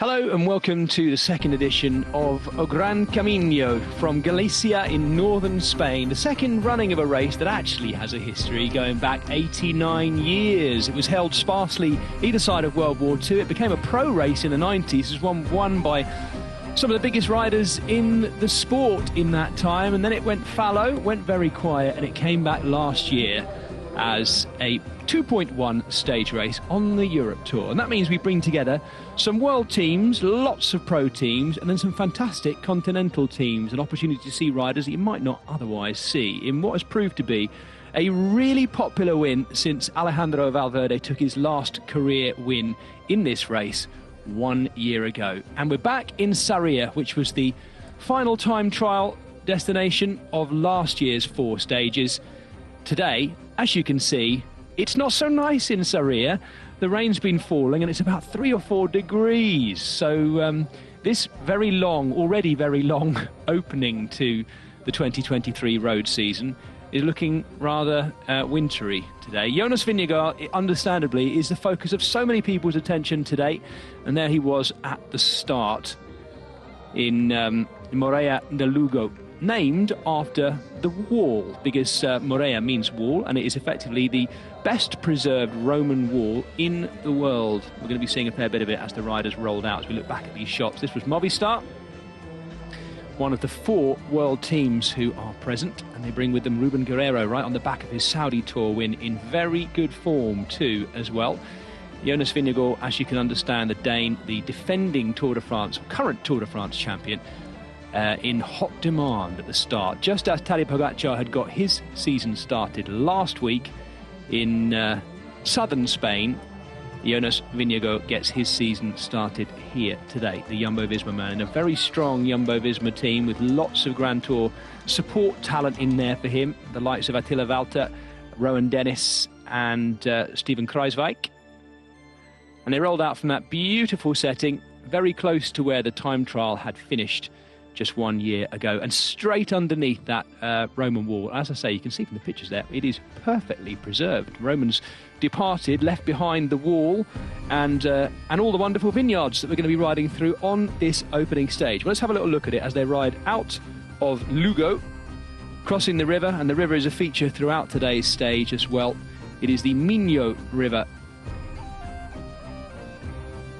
Hello and welcome to the second edition of Gran Camin from Galicia in northern Spain. The second running of a race that actually has a history going back 89 years. It was held sparsely either side of World War II. It became a pro race in the 90s. It was one won by some of the biggest riders in the sport in that time. And then it went fallow, went very quiet, and it came back last year as a 2.1 stage race on the Europe Tour. And that means we bring together some world teams, lots of pro teams, and then some fantastic continental teams, an opportunity to see riders that you might not otherwise see in what has proved to be a really popular win since Alejandro Valverde took his last career win in this race 1 year ago. And we're back in Sarria, which was the final time trial destination of last year's 4 stages. Today, as you can see, it's not so nice in Sarria. The rain's been falling and it's about 3 or 4 degrees. So this already very long opening to the 2023 road season is looking rather wintry today. Jonas Vingegaard, understandably, is the focus of so many people's attention today. And there he was at the start in Morea de Lugo, named after the wall, because Morea means wall, and it is effectively the best preserved Roman wall in the world. We're going to be seeing a fair bit of it as the riders rolled out as we look back at these shots. This was Movistar, one of the 4 world teams who are present, and they bring with them Ruben Guerrero right on the back of his Saudi Tour win in very good form too as well. Jonas Vingegaard, as you can understand, the Dane, the defending Tour de France, current Tour de France champion, in hot demand at the start, just as Tadej Pogacar had got his season started last week in southern Spain. Jonas Vingegaard gets his season started here today, the Jumbo-Visma man, in a very strong Jumbo-Visma team with lots of Grand Tour support talent in there for him, the likes of Attila Valter, Rowan Dennis and Steven Kruijswijk. And they rolled out from that beautiful setting, very close to where the time trial had finished just 1 year ago, and straight underneath that Roman wall. As I say, you can see from the pictures there, it is perfectly preserved. Romans departed, left behind the wall and all the wonderful vineyards that we're going to be riding through on this opening stage. Well, let's have a little look at it as they ride out of Lugo, crossing the river, and the river is a feature throughout today's stage as well. It is the Minho River,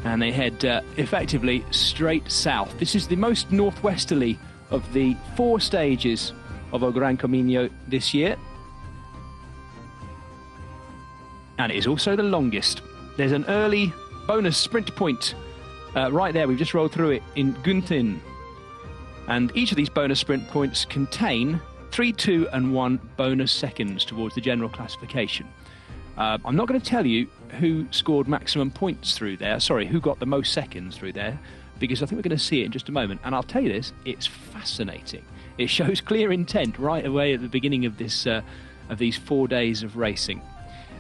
and they head effectively straight south. This is the most northwesterly of the 4 stages of O Gran Camin this year, and it is also the longest. There's an early bonus sprint point right there. We've just rolled through it in Guntin, and each of these bonus sprint points contain 3, 2 and 1 bonus seconds towards the general classification. I'm not going to tell you who scored maximum points through there, who got the most seconds through there, because I think we're going to see it in just a moment. And I'll tell you this, it's fascinating. It shows clear intent right away at the beginning of this of these 4 days of racing.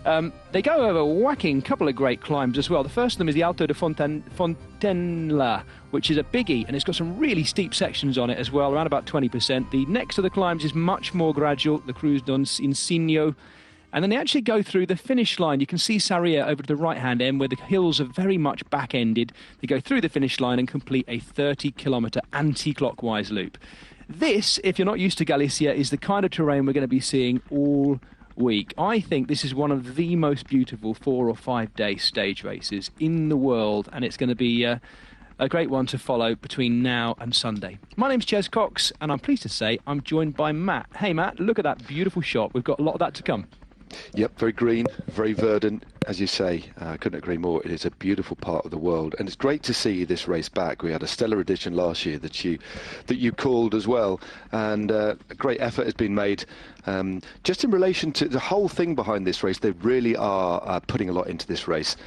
They go over a whacking couple of great climbs as well. The first of them is the Alto de Fontenla, which is a biggie, and it's got some really steep sections on it as well, around about 20%. The next of the climbs is much more gradual, the Cruz don Insigno. And then they actually go through the finish line. You can see Sarria over to the right-hand end where the hills are very much back-ended. They go through the finish line and complete a 30-kilometre anti-clockwise loop. This, if you're not used to Galicia, is the kind of terrain we're going to be seeing all week. I think this is one of the most beautiful 4 or 5 day stage races in the world, and it's going to be a great one to follow between now and Sunday. My name's Ches Cox, and I'm pleased to say I'm joined by Matt. Hey, Matt, look at that beautiful shot. We've got a lot of that to come. Yep, very green, very verdant, as you say. I couldn't agree more. It is a beautiful part of the world, and it's great to see this race back. We had a stellar edition last year that you called as well, and a great effort has been made. Just in relation to the whole thing behind this race, they really are putting a lot into this race.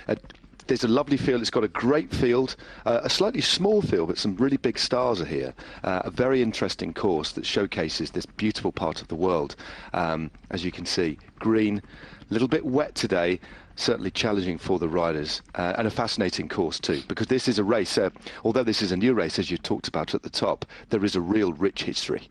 There's a lovely field. It's got a great field, a slightly small field, but some really big stars are here. A very interesting course that showcases this beautiful part of the world. As you can see, green, a little bit wet today, certainly challenging for the riders, and a fascinating course too, because this is a race, although this is a new race, as you talked about at the top, there is a real rich history.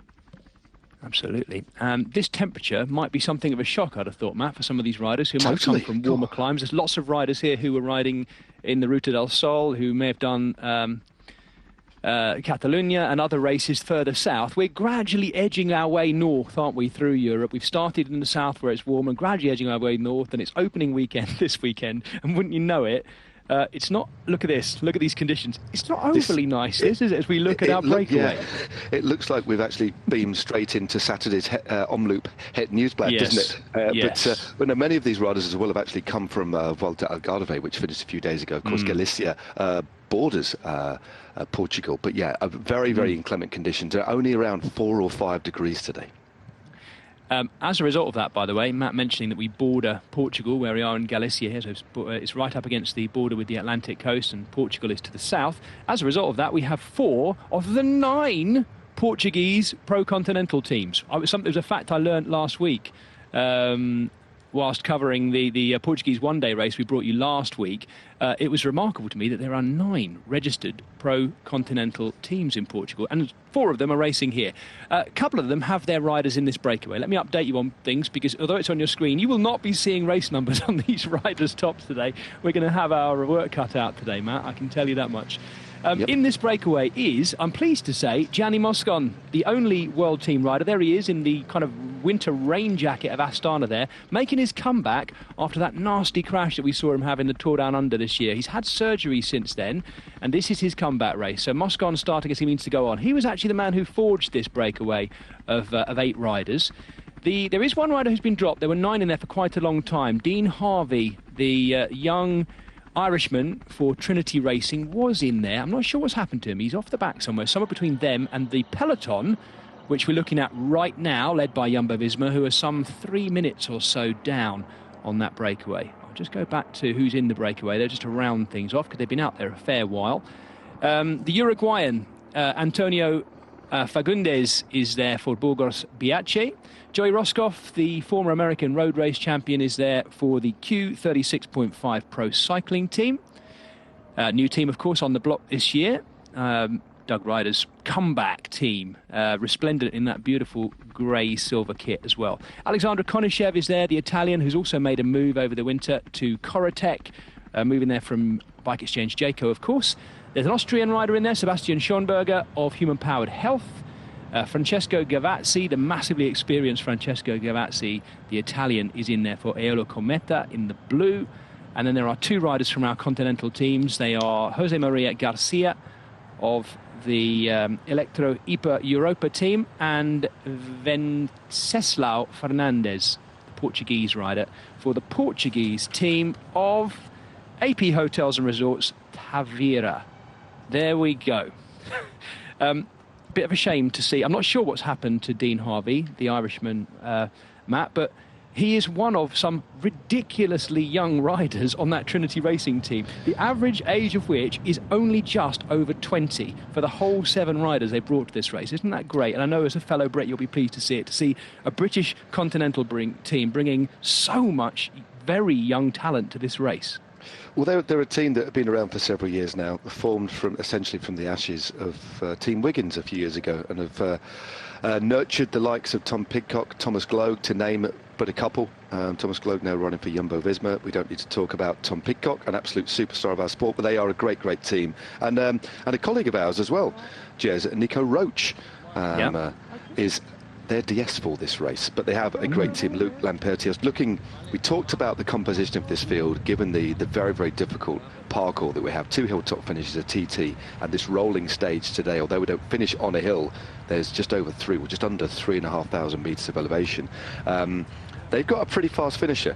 Absolutely. This temperature might be something of a shock, I'd have thought, Matt, for some of these riders who might come from warmer climes. There's lots of riders here who were riding in the Ruta del Sol, who may have done Catalunya and other races further south. We're gradually edging our way north, aren't we, through Europe? We've started in the south where it's warm and gradually edging our way north, and it's opening weekend this weekend. And wouldn't you know it, it's not, look at this, look at these conditions. It's not overly nice, is it, as we look at our breakaway? Yeah, it looks like we've actually beamed straight into Saturday's Omloop Het Nieuwsblad, doesn't it? Yes. But no, many of these riders as well have actually come from Volta Algarve, which finished a few days ago. Of course, Galicia borders Portugal. But yeah, very, very inclement conditions. They're only around 4 or 5 degrees today. As a result of that, by the way, Matt mentioning that we border Portugal, where we are in Galicia here, so it's right up against the border with the Atlantic coast, and Portugal is to the south. As a result of that, we have 4 of the 9 Portuguese pro-continental teams. It was a fact I learnt last week whilst covering the Portuguese one-day race we brought you last week. It was remarkable to me that there are 9 registered pro-continental teams in Portugal, and 4 of them are racing here. A couple of them have their riders in this breakaway. Let me update you on things, because although it's on your screen, you will not be seeing race numbers on these riders' tops today. We're going to have our work cut out today, Matt, I can tell you that much. In this breakaway is, I'm pleased to say, Gianni Moscon, the only world team rider. There he is in the kind of winter rain jacket of Astana there, making his comeback after that nasty crash that we saw him have in the Tour Down Under this year. He's had surgery since then, and this is his comeback race. So Moscon starting as he means to go on. He was actually the man who forged this breakaway of 8 riders. There is one rider who's been dropped. There were 9 in there for quite a long time. Dean Harvey, the young Irishman for Trinity Racing, was in there. I'm not sure what's happened to him. He's off the back somewhere between them and the peloton, which we're looking at right now, led by Jumbo-Visma, who are some 3 minutes or so down on that breakaway. I'll just go back to who's in the breakaway. They're just to round things off, because they've been out there a fair while. The Uruguayan, Antonio Fagundes, is there for Burgos Biache. Joey Roscoff, the former American road race champion, is there for the Q36.5 Pro Cycling team. New team, of course, on the block this year. Doug Ryder's comeback team, resplendent in that beautiful grey-silver kit as well. Alexandra Konishev is there, the Italian, who's also made a move over the winter to Corotec, moving there from Bike Exchange Jayco, of course. There's an Austrian rider in there, Sebastian Schonberger of Human Powered Health. Francesco Gavazzi, the massively experienced Francesco Gavazzi, the Italian, is in there for Eolo Cometa in the blue. And then there are 2 riders from our continental teams. They are Jose Maria Garcia of the Electro IPA Europa team, and Venceslau Fernandes, the Portuguese rider, for the Portuguese team of AP Hotels and Resorts Tavira. There we go. Bit of a shame to see. I'm not sure what's happened to Dean Harvey, the Irishman, Matt, but he is one of some ridiculously young riders on that Trinity Racing team, the average age of which is only just over 20 for the whole 7 riders they brought to this race. Isn't that great? And I know as a fellow Brit you'll be pleased to see it, to see a British continental team bringing so much very young talent to this race. Well, they're a team that have been around for several years now, formed essentially from the ashes of Team Wiggins a few years ago, and have nurtured the likes of Tom Pidcock, Thomas Gloag, to name but a couple. Thomas Gloag now running for Jumbo-Visma. We don't need to talk about Tom Pidcock, an absolute superstar of our sport, but they are a great, great team. And a colleague of ours as well, Jez, Nico Roach, is their DS for this race, but they have a great team. Luc Lampertier. We talked about the composition of this field, given the very, very difficult parkour that we have. 2 hilltop finishes, a TT, and this rolling stage today. Although we don't finish on a hill, there's just under 3,500 metres of elevation. They've got a pretty fast finisher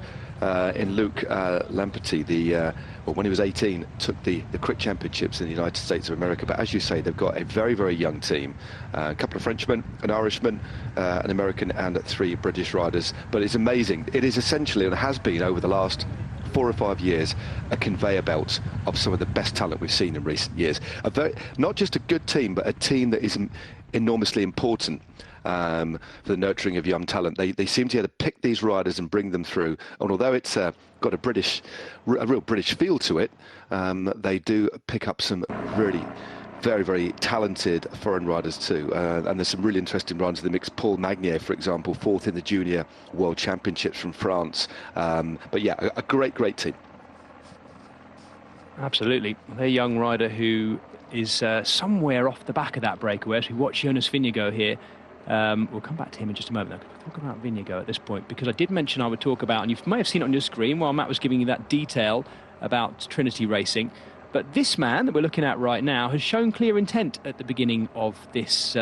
in Luc Lampertier. When he was 18, took the Quick Championships in the United States of America. But as you say, they've got a very, very young team. A couple of Frenchmen, an Irishman, an American, and 3 British riders. But it's amazing. It is essentially, and has been over the last 4 or 5 years, a conveyor belt of some of the best talent we've seen in recent years. Not just a good team, but a team that is enormously important for the nurturing of young talent. They seem to be able to pick these riders and bring them through. And although it's got a real British feel to it, they do pick up some really very, very talented foreign riders too, and there's some really interesting riders in the mix. Paul Magnier, for example, 4th in the Junior World Championships from France. But yeah, a great team. Absolutely. A young rider who is somewhere off the back of that breakaway. As we watch Jonas Vingegaard here, we'll come back to him in just a moment. I'll talk about Vingegaard at this point, because I did mention I would talk about, and you may have seen it on your screen while Matt was giving you that detail about Trinity Racing. But this man that we're looking at right now has shown clear intent at the beginning of this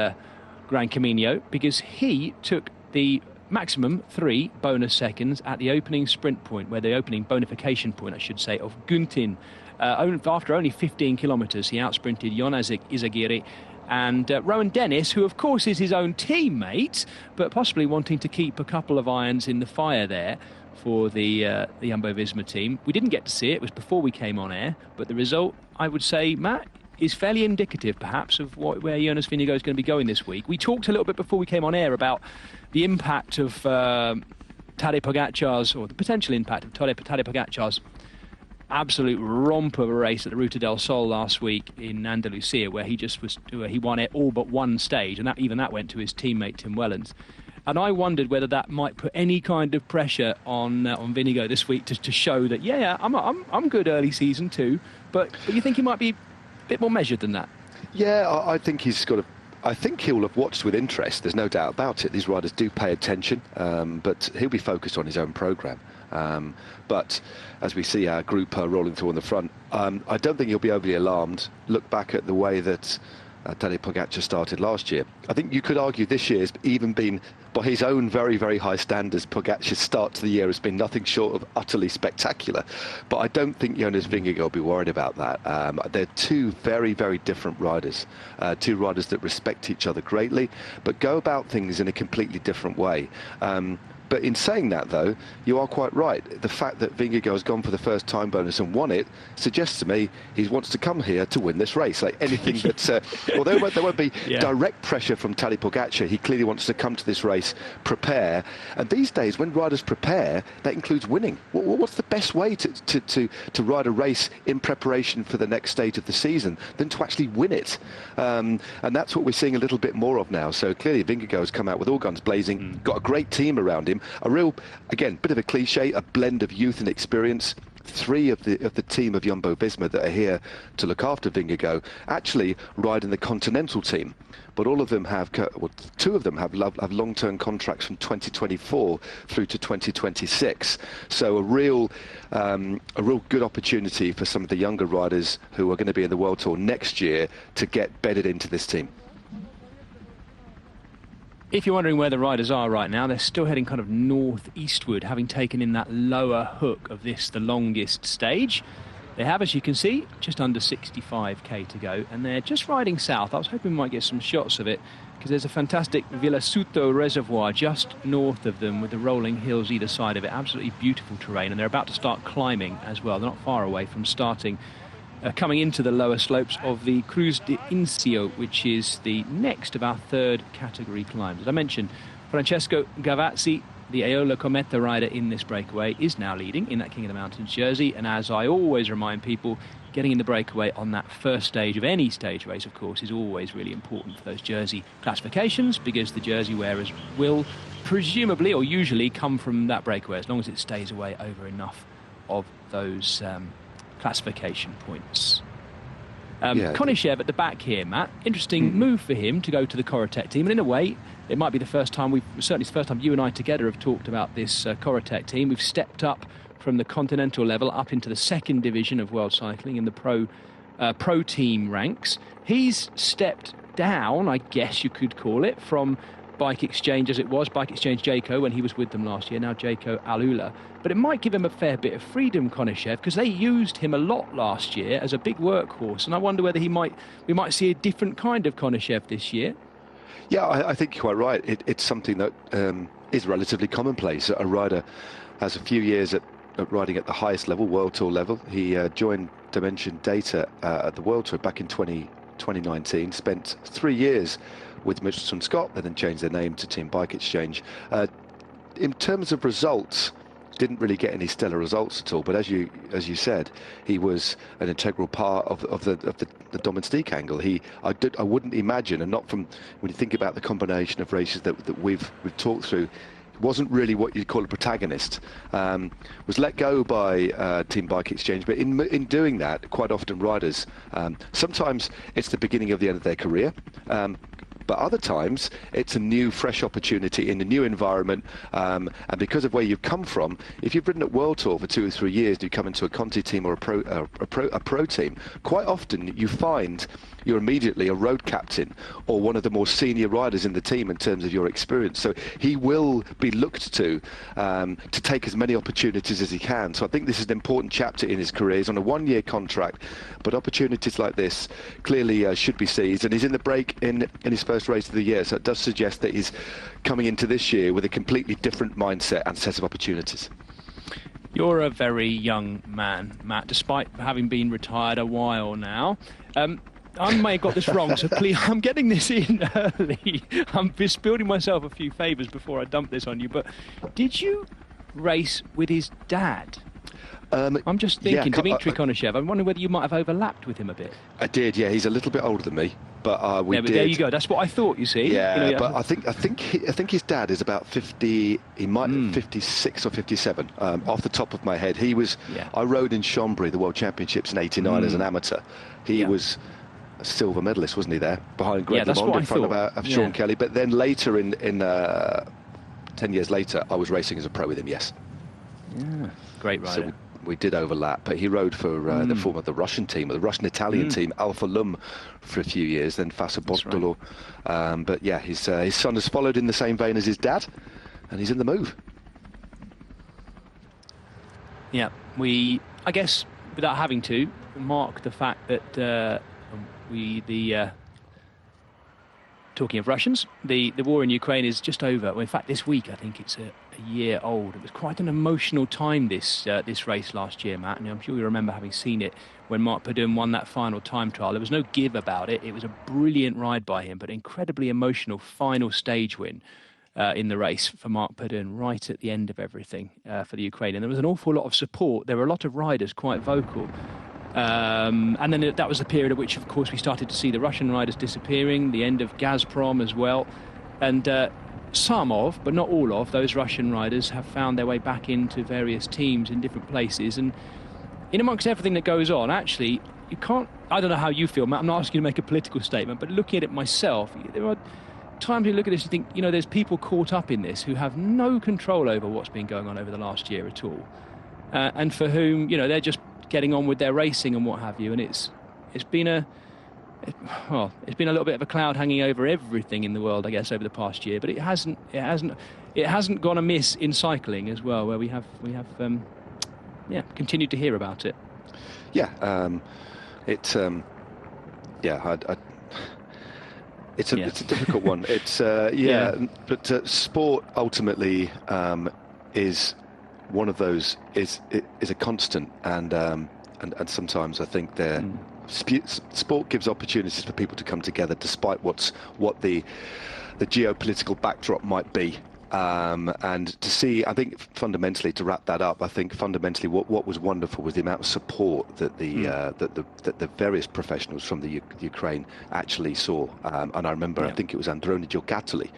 Gran Camino, because he took the maximum 3 bonus seconds at the opening sprint point, where the opening bonification point, I should say, of Guntin. After only 15 kilometres, he outsprinted Jonas Izagirre and Rowan Dennis, who of course is his own teammate, but possibly wanting to keep a couple of irons in the fire there for the Jumbo-Visma team. We didn't get to see it. It was before we came on air, but the result, I would say, Matt, is fairly indicative perhaps of where Jonas Vingegaard is going to be going this week. We talked a little bit before we came on air about the impact of Tadej Pogacar's, or the potential impact of Tadej Pogacar's absolute romp of a race at the Ruta del Sol last week in Andalusia, where he won it all but one stage, and that went to his teammate Tim Wellens. And I wondered whether that might put any kind of pressure on Vingegaard this week to show that I'm good early season too, but you think he might be a bit more measured than that? Yeah, I think I think he'll have watched with interest. There's no doubt about it. These riders do pay attention, but he'll be focused on his own programme. But as we see our group rolling through on the front, I don't think he'll be overly alarmed. Look back at the way that Tadej Pogacar started last year. I think you could argue this year's even been, by his own very, very high standards, Pogacar's start to the year has been nothing short of utterly spectacular. But I don't think Jonas Vingegaard will be worried about that. They're two very, very different riders. Two riders that respect each other greatly, but go about things in a completely different way. But in saying that, though, you are quite right. The fact that Vingegaard has gone for the first time bonus and won it suggests to me he wants to come here to win this race. Like anything that, although there won't be direct pressure from Tadej Pogacar, he clearly wants to come to this race, prepare. And these days, when riders prepare, that includes winning. What's the best way to ride a race in preparation for the next stage of the season than to actually win it? And that's what we're seeing a little bit more of now. So clearly, Vingegaard has come out with all guns blazing, got a great team around him. A real, again, bit of a cliche, a blend of youth and experience. 3 of the team of Jumbo-Visma that are here to look after Vingegaard actually ride in the Continental team, but all of them have, 2 of them have long-term contracts from 2024 through to 2026. So a real good opportunity for some of the younger riders who are going to be in the World Tour next year to get bedded into this team. If you're wondering where the riders are right now, they're still heading kind of northeastward, having taken in that lower hook of this, the longest stage. They have, as you can see, just under 65k to go, and they're just riding south. I was hoping we might get some shots of it, because there's a fantastic Villasuto reservoir just north of them with the rolling hills either side of it. Absolutely beautiful terrain, and they're about to start climbing as well. They're not far away from starting coming into the lower slopes of the Cruz de Incio, which is the next of our 3rd category climbs. As I mentioned, Francesco Gavazzi, the Aola Cometa rider in this breakaway, is now leading in that King of the Mountains jersey. And as I always remind people, getting in the breakaway on that first stage of any stage race, of course, is always really important for those jersey classifications, because the jersey wearers will presumably or usually come from that breakaway, as long as it stays away over enough of those classification points. Konishev at the back here, Matt. Interesting move for him to go to the Corotec team, and in a way it might be the first time certainly it's the first time you and I together have talked about this Corotec team. We've stepped up from the continental level up into the 2nd division of world cycling in the pro team ranks. He's stepped down, I guess you could call it, from Bike Exchange as it was, Bike Exchange Jayco when he was with them last year, now Jayco Alula. But it might give him a fair bit of freedom, Konishev, because they used him a lot last year as a big workhorse, and I wonder whether we might see a different kind of Konishev this year. Yeah, I think you're quite right. It's something that is relatively commonplace. A rider has a few years at riding at the highest level, World Tour level. He joined Dimension Data at the World Tour back in 2019, spent 3 years with Mitchelton Scott, they then changed their name to Team Bike Exchange. In terms of results, didn't really get any stellar results at all. But as you said, he was an integral part of the domestique angle. I wouldn't imagine, and not from when you think about the combination of races that we've talked through. Wasn't really what you'd call a protagonist. Was let go by Team Bike Exchange, but in doing that, quite often riders, sometimes it's the beginning of the end of their career. But other times, it's a new, fresh opportunity in a new environment. And because of where you've come from, if you've ridden at World Tour for 2 or 3 years, and you come into a Conti team or a pro team, quite often you find you're immediately a road captain or one of the more senior riders in the team in terms of your experience. So he will be looked to take as many opportunities as he can. So I think this is an important chapter in his career. He's on a 1-year contract, but opportunities like this clearly should be seized. And he's in the break in his first race of the year. So it does suggest that he's coming into this year with a completely different mindset and set of opportunities. You're a very young man, Matt, despite having been retired a while now. I may have got this wrong, so please, I'm getting this in early. I'm just building myself a few favours before I dump this on you. But did you race with his dad? I'm just thinking, Dmitry Konashev. I'm wondering whether you might have overlapped with him a bit. I did, yeah. He's a little bit older than me, but we did. There you go. That's what I thought. You see. Yeah, but I think his dad is about 50. He might be 56 or 57. Off the top of my head, he was. Yeah. I rode in Chambry, the World Championships in '89 as an amateur. He was a silver medalist, wasn't he? There behind Greg LeMond in front of Sean Kelly. But then later, in 10 years later, I was racing as a pro with him. Yes. Yeah. Great rider. So we did overlap, but he rode for the former the Russian team, or the Russian-Italian team, Alfa Lum, for a few years, then Fassa Bortolo. Right. But yeah, his son has followed in the same vein as his dad, and he's in the move. Yeah, I guess, without having to, mark the fact that talking of Russians, the war in Ukraine is just over. Well, in fact, this week, I think it's a year old. It was quite an emotional time, this race last year, Matt, and I'm sure you remember having seen it when Marc Perdun won that final time trial. There was no give about it. It was a brilliant ride by him, but incredibly emotional final stage win in the race for Marc Perdun right at the end of everything for the Ukrainian. There was an awful lot of support. There were a lot of riders quite vocal. And then that was the period at which, of course, we started to see the Russian riders disappearing, the end of Gazprom as well. And some of, but not all of, those Russian riders have found their way back into various teams in different places. And in amongst everything that goes on, actually, you can't... I don't know how you feel, Matt. I'm not asking you to make a political statement, but looking at it myself, there are times you look at this and think, there's people caught up in this who have no control over what's been going on over the last year at all. And for whom, they're just getting on with their racing and what have you, and it's been a little bit of a cloud hanging over everything in the world, I guess, over the past year. But it hasn't gone amiss in cycling as well, where we have continued to hear about it. Yeah, it's a difficult one. It's but sport ultimately is one of those is a constant, and sometimes I think sport gives opportunities for people to come together despite what the geopolitical backdrop might be, and to see, I think fundamentally, to wrap that up, I think fundamentally what was wonderful was the amount of support that the various professionals from the Ukraine actually saw, and I remember I think it was Androni Giocattoli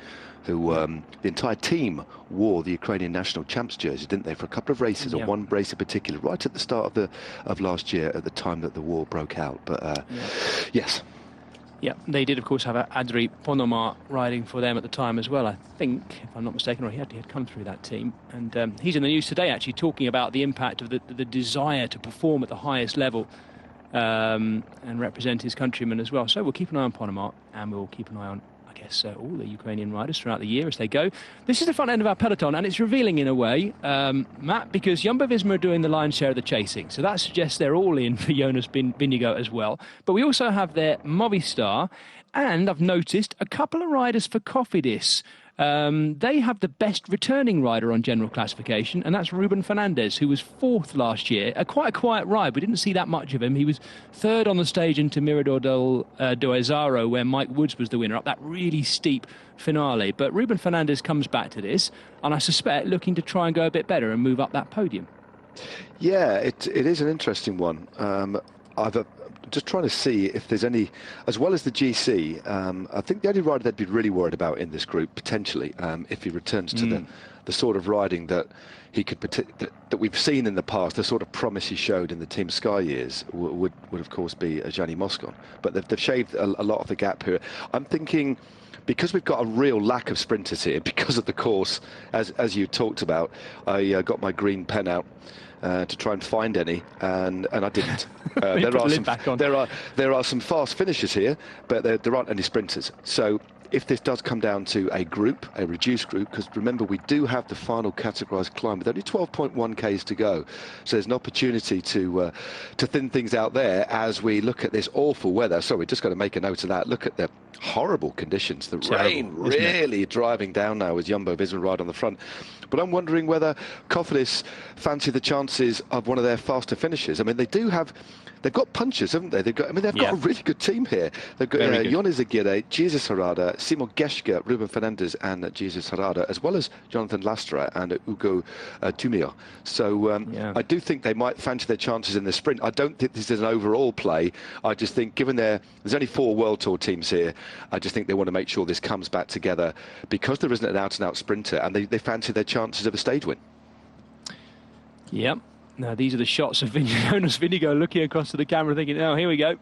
who the entire team wore the Ukrainian national champs jersey, didn't they, for a couple of races, or one race in particular, right at the start of last year, at the time that the war broke out. But yes. Yeah, they did, of course, have Andriy Ponomar riding for them at the time as well, I think, if I'm not mistaken, or he had come through that team. And he's in the news today, actually, talking about the impact of the desire to perform at the highest level and represent his countrymen as well. So we'll keep an eye on Ponomar, and we'll keep an eye on, all the Ukrainian riders throughout the year as they go. This is the front end of our peloton, and it's revealing in a way, Matt, because Jumbo-Visma are doing the lion's share of the chasing. So that suggests they're all in for Jonas Vingegaard as well. But we also have their Movistar, and I've noticed a couple of riders for Cofidis They have the best returning rider on general classification, and that's Ruben Fernandez, who was fourth last year. Quite a quiet ride. We didn't see that much of him. He was third on the stage into Mirador del Doezaro, where Mike Woods was the winner, up that really steep finale. But Ruben Fernandez comes back to this, and I suspect looking to try and go a bit better and move up that podium. Yeah, it is an interesting one. Just trying to see if there's any, as well as the GC, I think the only rider they'd be really worried about in this group, potentially, if he returns to the sort of riding that he could, that we've seen in the past, the sort of promise he showed in the Team Sky years, would of course be Gianni Moscon. But they've shaved a lot of the gap here. I'm thinking, because we've got a real lack of sprinters here, because of the course, as you talked about, I got my green pen out to try and find any, and I didn't. There are some fast finishers here, but there aren't any sprinters. So if this does come down to a reduced group, because remember we do have the final categorised climb with only 12.1 k's to go, so there's an opportunity to thin things out there as we look at this awful weather. So we just got to make a note of that. Look at the horrible conditions. The rain really driving down now as Jumbo Visma ride on the front. But I'm wondering whether Cofidis fancy the chances of one of their faster finishers. I mean, they've got punchers, haven't they? They've got a really good team here. They've got Jonas Aguirre, Jesus Herrada, Simon Geschke, Ruben Fernandez and Jesus Herrada, as well as Jonathan Lastra and Hugo Tumio. So I do think they might fancy their chances in the sprint. I don't think this is an overall play. I just think, given there's only 4 World Tour teams here, I just think they want to make sure this comes back together, because there isn't an out-and-out sprinter, and they fancy their chances of a stage win. Yep. Now, these are the shots of Jonas Vingegaard looking across to the camera thinking, oh, here we go.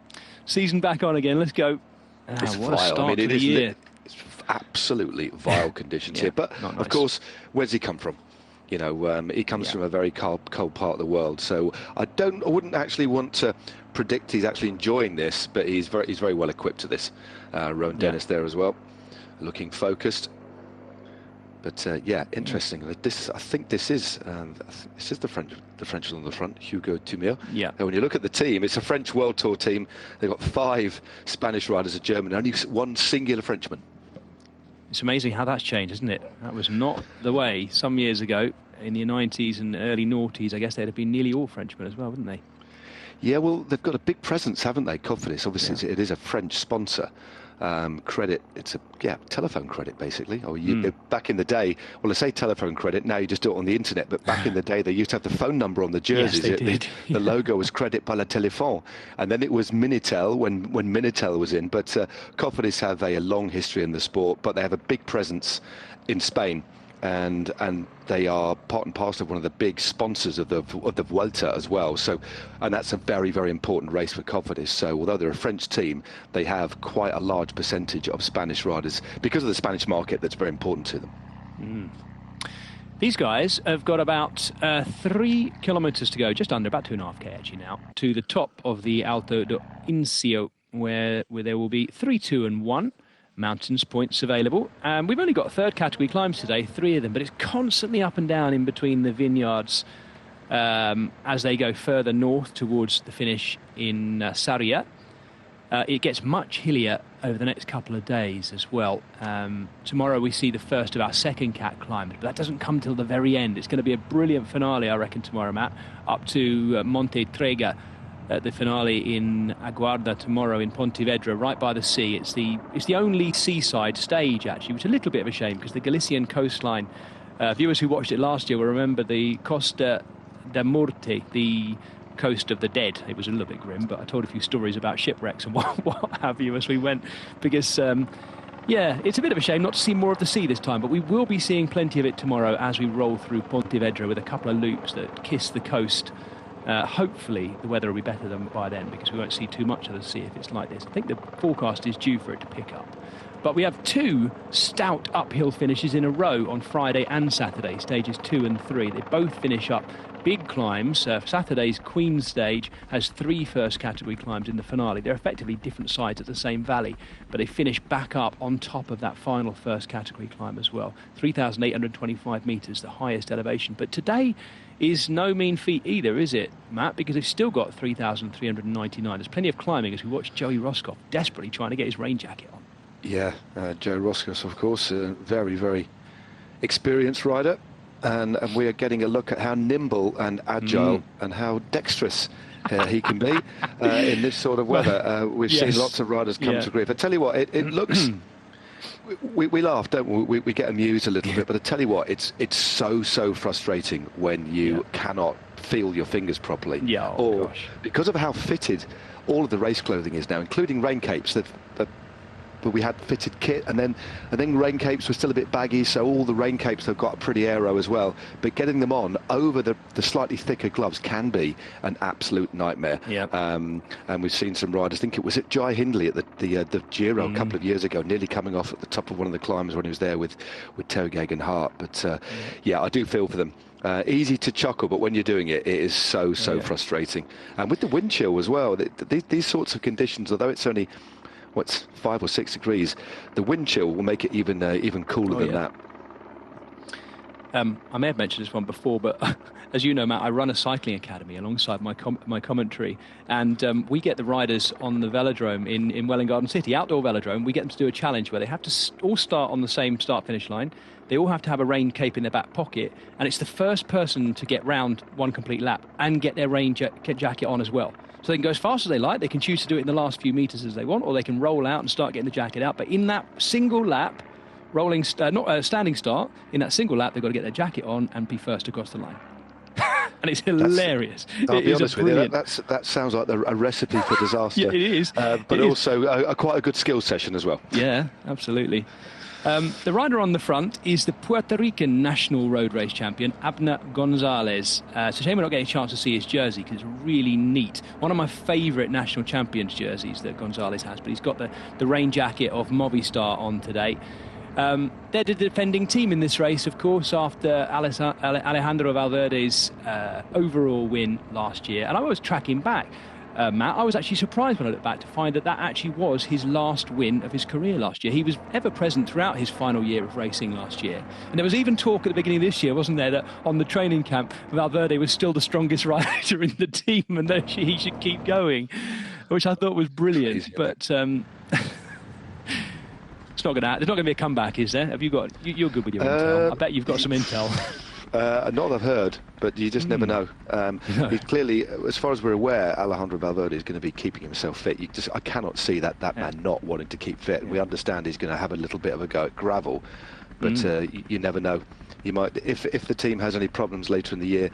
Season back on again. Let's go. It's what a start to the year. It's absolutely vile conditions here. But, nice. Of course, where's he come from? You know, he comes from a very cold part of the world. So I wouldn't actually want to predict he's actually enjoying this, but he's very well equipped to this. Rowan Dennis there as well, looking focused. But interesting. I think this is the French on the front, Hugo Tumio. Yeah. And when you look at the team, it's a French World Tour team. They've got 5 Spanish riders, a German, only 1 singular Frenchman. It's amazing how that's changed, isn't it? That was not the way some years ago in the 90s and early noughties. I guess they'd have been nearly all Frenchmen as well, wouldn't they? Yeah, well, they've got a big presence, haven't they, Cofidis? Obviously, it is a French sponsor. Credit, it's a telephone credit basically. Back in the day, well, I say telephone credit, now you just do it on the internet, but back in the day they used to have the phone number on the jerseys. Yes, they did. The logo was Credit par le téléphone, and then it was Minitel when Minitel was in. But Cofidis have a long history in the sport, but they have a big presence in Spain, and they are part and parcel of one of the big sponsors of the Vuelta as well. So, and that's a very, very important race for Cofidis. So although they're a French team, they have quite a large percentage of Spanish riders because of the Spanish market that's very important to them. These guys have got about 3 kilometres to go, just under, about 2.5 actually now, to the top of the Alto do Incio, where there will be 3, 2 and 1 mountains points available. We've only got 3rd category climbs today, 3 of them, but it's constantly up and down in between the vineyards as they go further north towards the finish in Sarria. It gets much hillier over the next couple of days as well. Tomorrow we see the first of our 2nd cat climbs, but that doesn't come till the very end. It's going to be a brilliant finale, I reckon, tomorrow, Matt, up to Monte Trega. At the finale in Aguarda tomorrow in Pontevedra, right by the sea. It's the only seaside stage, actually, which is a little bit of a shame, because the Galician coastline, viewers who watched it last year will remember the Costa da Morte, the coast of the dead. It was a little bit grim, but I told a few stories about shipwrecks and what have you as we went, because it's a bit of a shame not to see more of the sea this time, but we will be seeing plenty of it tomorrow as we roll through Pontevedra with a couple of loops that kiss the coast. Hopefully the weather will be better than by then, because we won't see too much of the sea if it's like this. I think the forecast is due for it to pick up. But we have 2 stout uphill finishes in a row on Friday and Saturday, stages 2 and 3. They both finish up big climbs. Saturday's Queen stage has 3 first category climbs in the finale. They're effectively different sides of the same valley, but they finish back up on top of that final first category climb as well. 3,825 metres, the highest elevation. But today is no mean feat either, is it, Matt? Because they've still got 3,399. There's plenty of climbing as we watch Joey Roscoff desperately trying to get his rain jacket on. Yeah, Joe Roscos, of course, a very, very experienced rider. And we are getting a look at how nimble and agile and how dexterous he can be in this sort of weather. We've seen lots of riders come to grief. I tell you what, it looks... We laugh, don't we? We get amused a little bit, but I tell you what, it's so frustrating when you cannot feel your fingers properly. Yeah, or because of how fitted all of the race clothing is now, including rain capes. But we had fitted kit, and then rain capes were still a bit baggy, so all the rain capes have got a pretty aero as well. But getting them on over the slightly thicker gloves can be an absolute nightmare. Yeah. And we've seen some riders. I think it was at Jai Hindley at the Giro a couple of years ago, nearly coming off at the top of one of the climbs when he was there with Tergeg and Hart. But yeah, I do feel for them. Easy to chuckle, but when you're doing it, it is so frustrating. And with the wind chill as well, these sorts of conditions, although it's only 5 or 6 degrees, the wind chill will make it even cooler than that. I may have mentioned this one before, but as you know, Matt, I run a cycling academy alongside my commentary, and we get the riders on the velodrome in Welwyn Garden City, outdoor velodrome. We get them to do a challenge where they have to all start on the same start-finish line. They all have to have a rain cape in their back pocket, and it's the first person to get round one complete lap and get their rain jacket on as well. So they can go as fast as they like. They can choose to do it in the last few meters as they want, or they can roll out and start getting the jacket out. But in that single lap, standing start, in that single lap, they've got to get their jacket on and be first across the line. And it's hilarious. I'll be honest with you, that sounds like a recipe for disaster. Yeah, it is. But also quite a good skill session as well. Yeah, absolutely. The rider on the front is the Puerto Rican national road race champion, Abner Gonzalez. It's a shame we're not getting a chance to see his jersey because it's really neat. One of my favourite national champions jerseys that Gonzalez has, but he's got the rain jacket of Movistar on today. They're the defending team in this race, of course, after Alejandro Valverde's overall win last year. And I was tracking back. Matt, I was actually surprised when I looked back to find that actually was his last win of his career last year. He was ever present throughout his final year of racing last year. And there was even talk at the beginning of this year, wasn't there, that on the training camp, Valverde was still the strongest rider in the team and that he should keep going, which I thought was brilliant. Crazy, but it's not going to happen. There's not going to be a comeback, is there? Have you got? You're good with your intel. I bet you've got some intel. Not that I've heard, but you just never know. He clearly, as far as we're aware, Alejandro Valverde is going to be keeping himself fit. I cannot see that man not wanting to keep fit. We understand he's going to have a little bit of a go at gravel, but you never know. He might, if the team has any problems later in the year.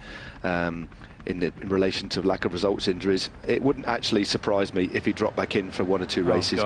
In relation to lack of results, injuries, it wouldn't actually surprise me if he dropped back in for 1 or 2 races.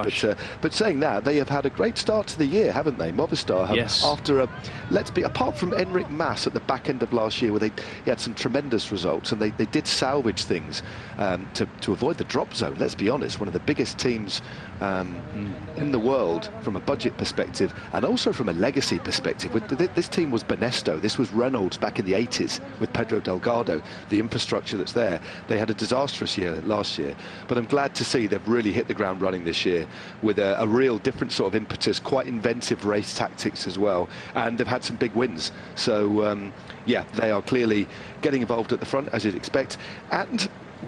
But saying that, they have had a great start to the year, haven't they? Movistar have, after apart from Enric Mas at the back end of last year, where he had some tremendous results, and they did salvage things to avoid the drop zone. Let's be honest, one of the biggest teams in the world from a budget perspective and also from a legacy perspective. This team was Banesto, this was Reynolds back in the 80s with Pedro Delgado. The infrastructure that's there, they had a disastrous year last year, but I'm glad to see they've really hit the ground running this year with a real different sort of impetus, quite inventive race tactics as well, and they've had some big wins. So yeah, they are clearly getting involved at the front, as you'd expect. And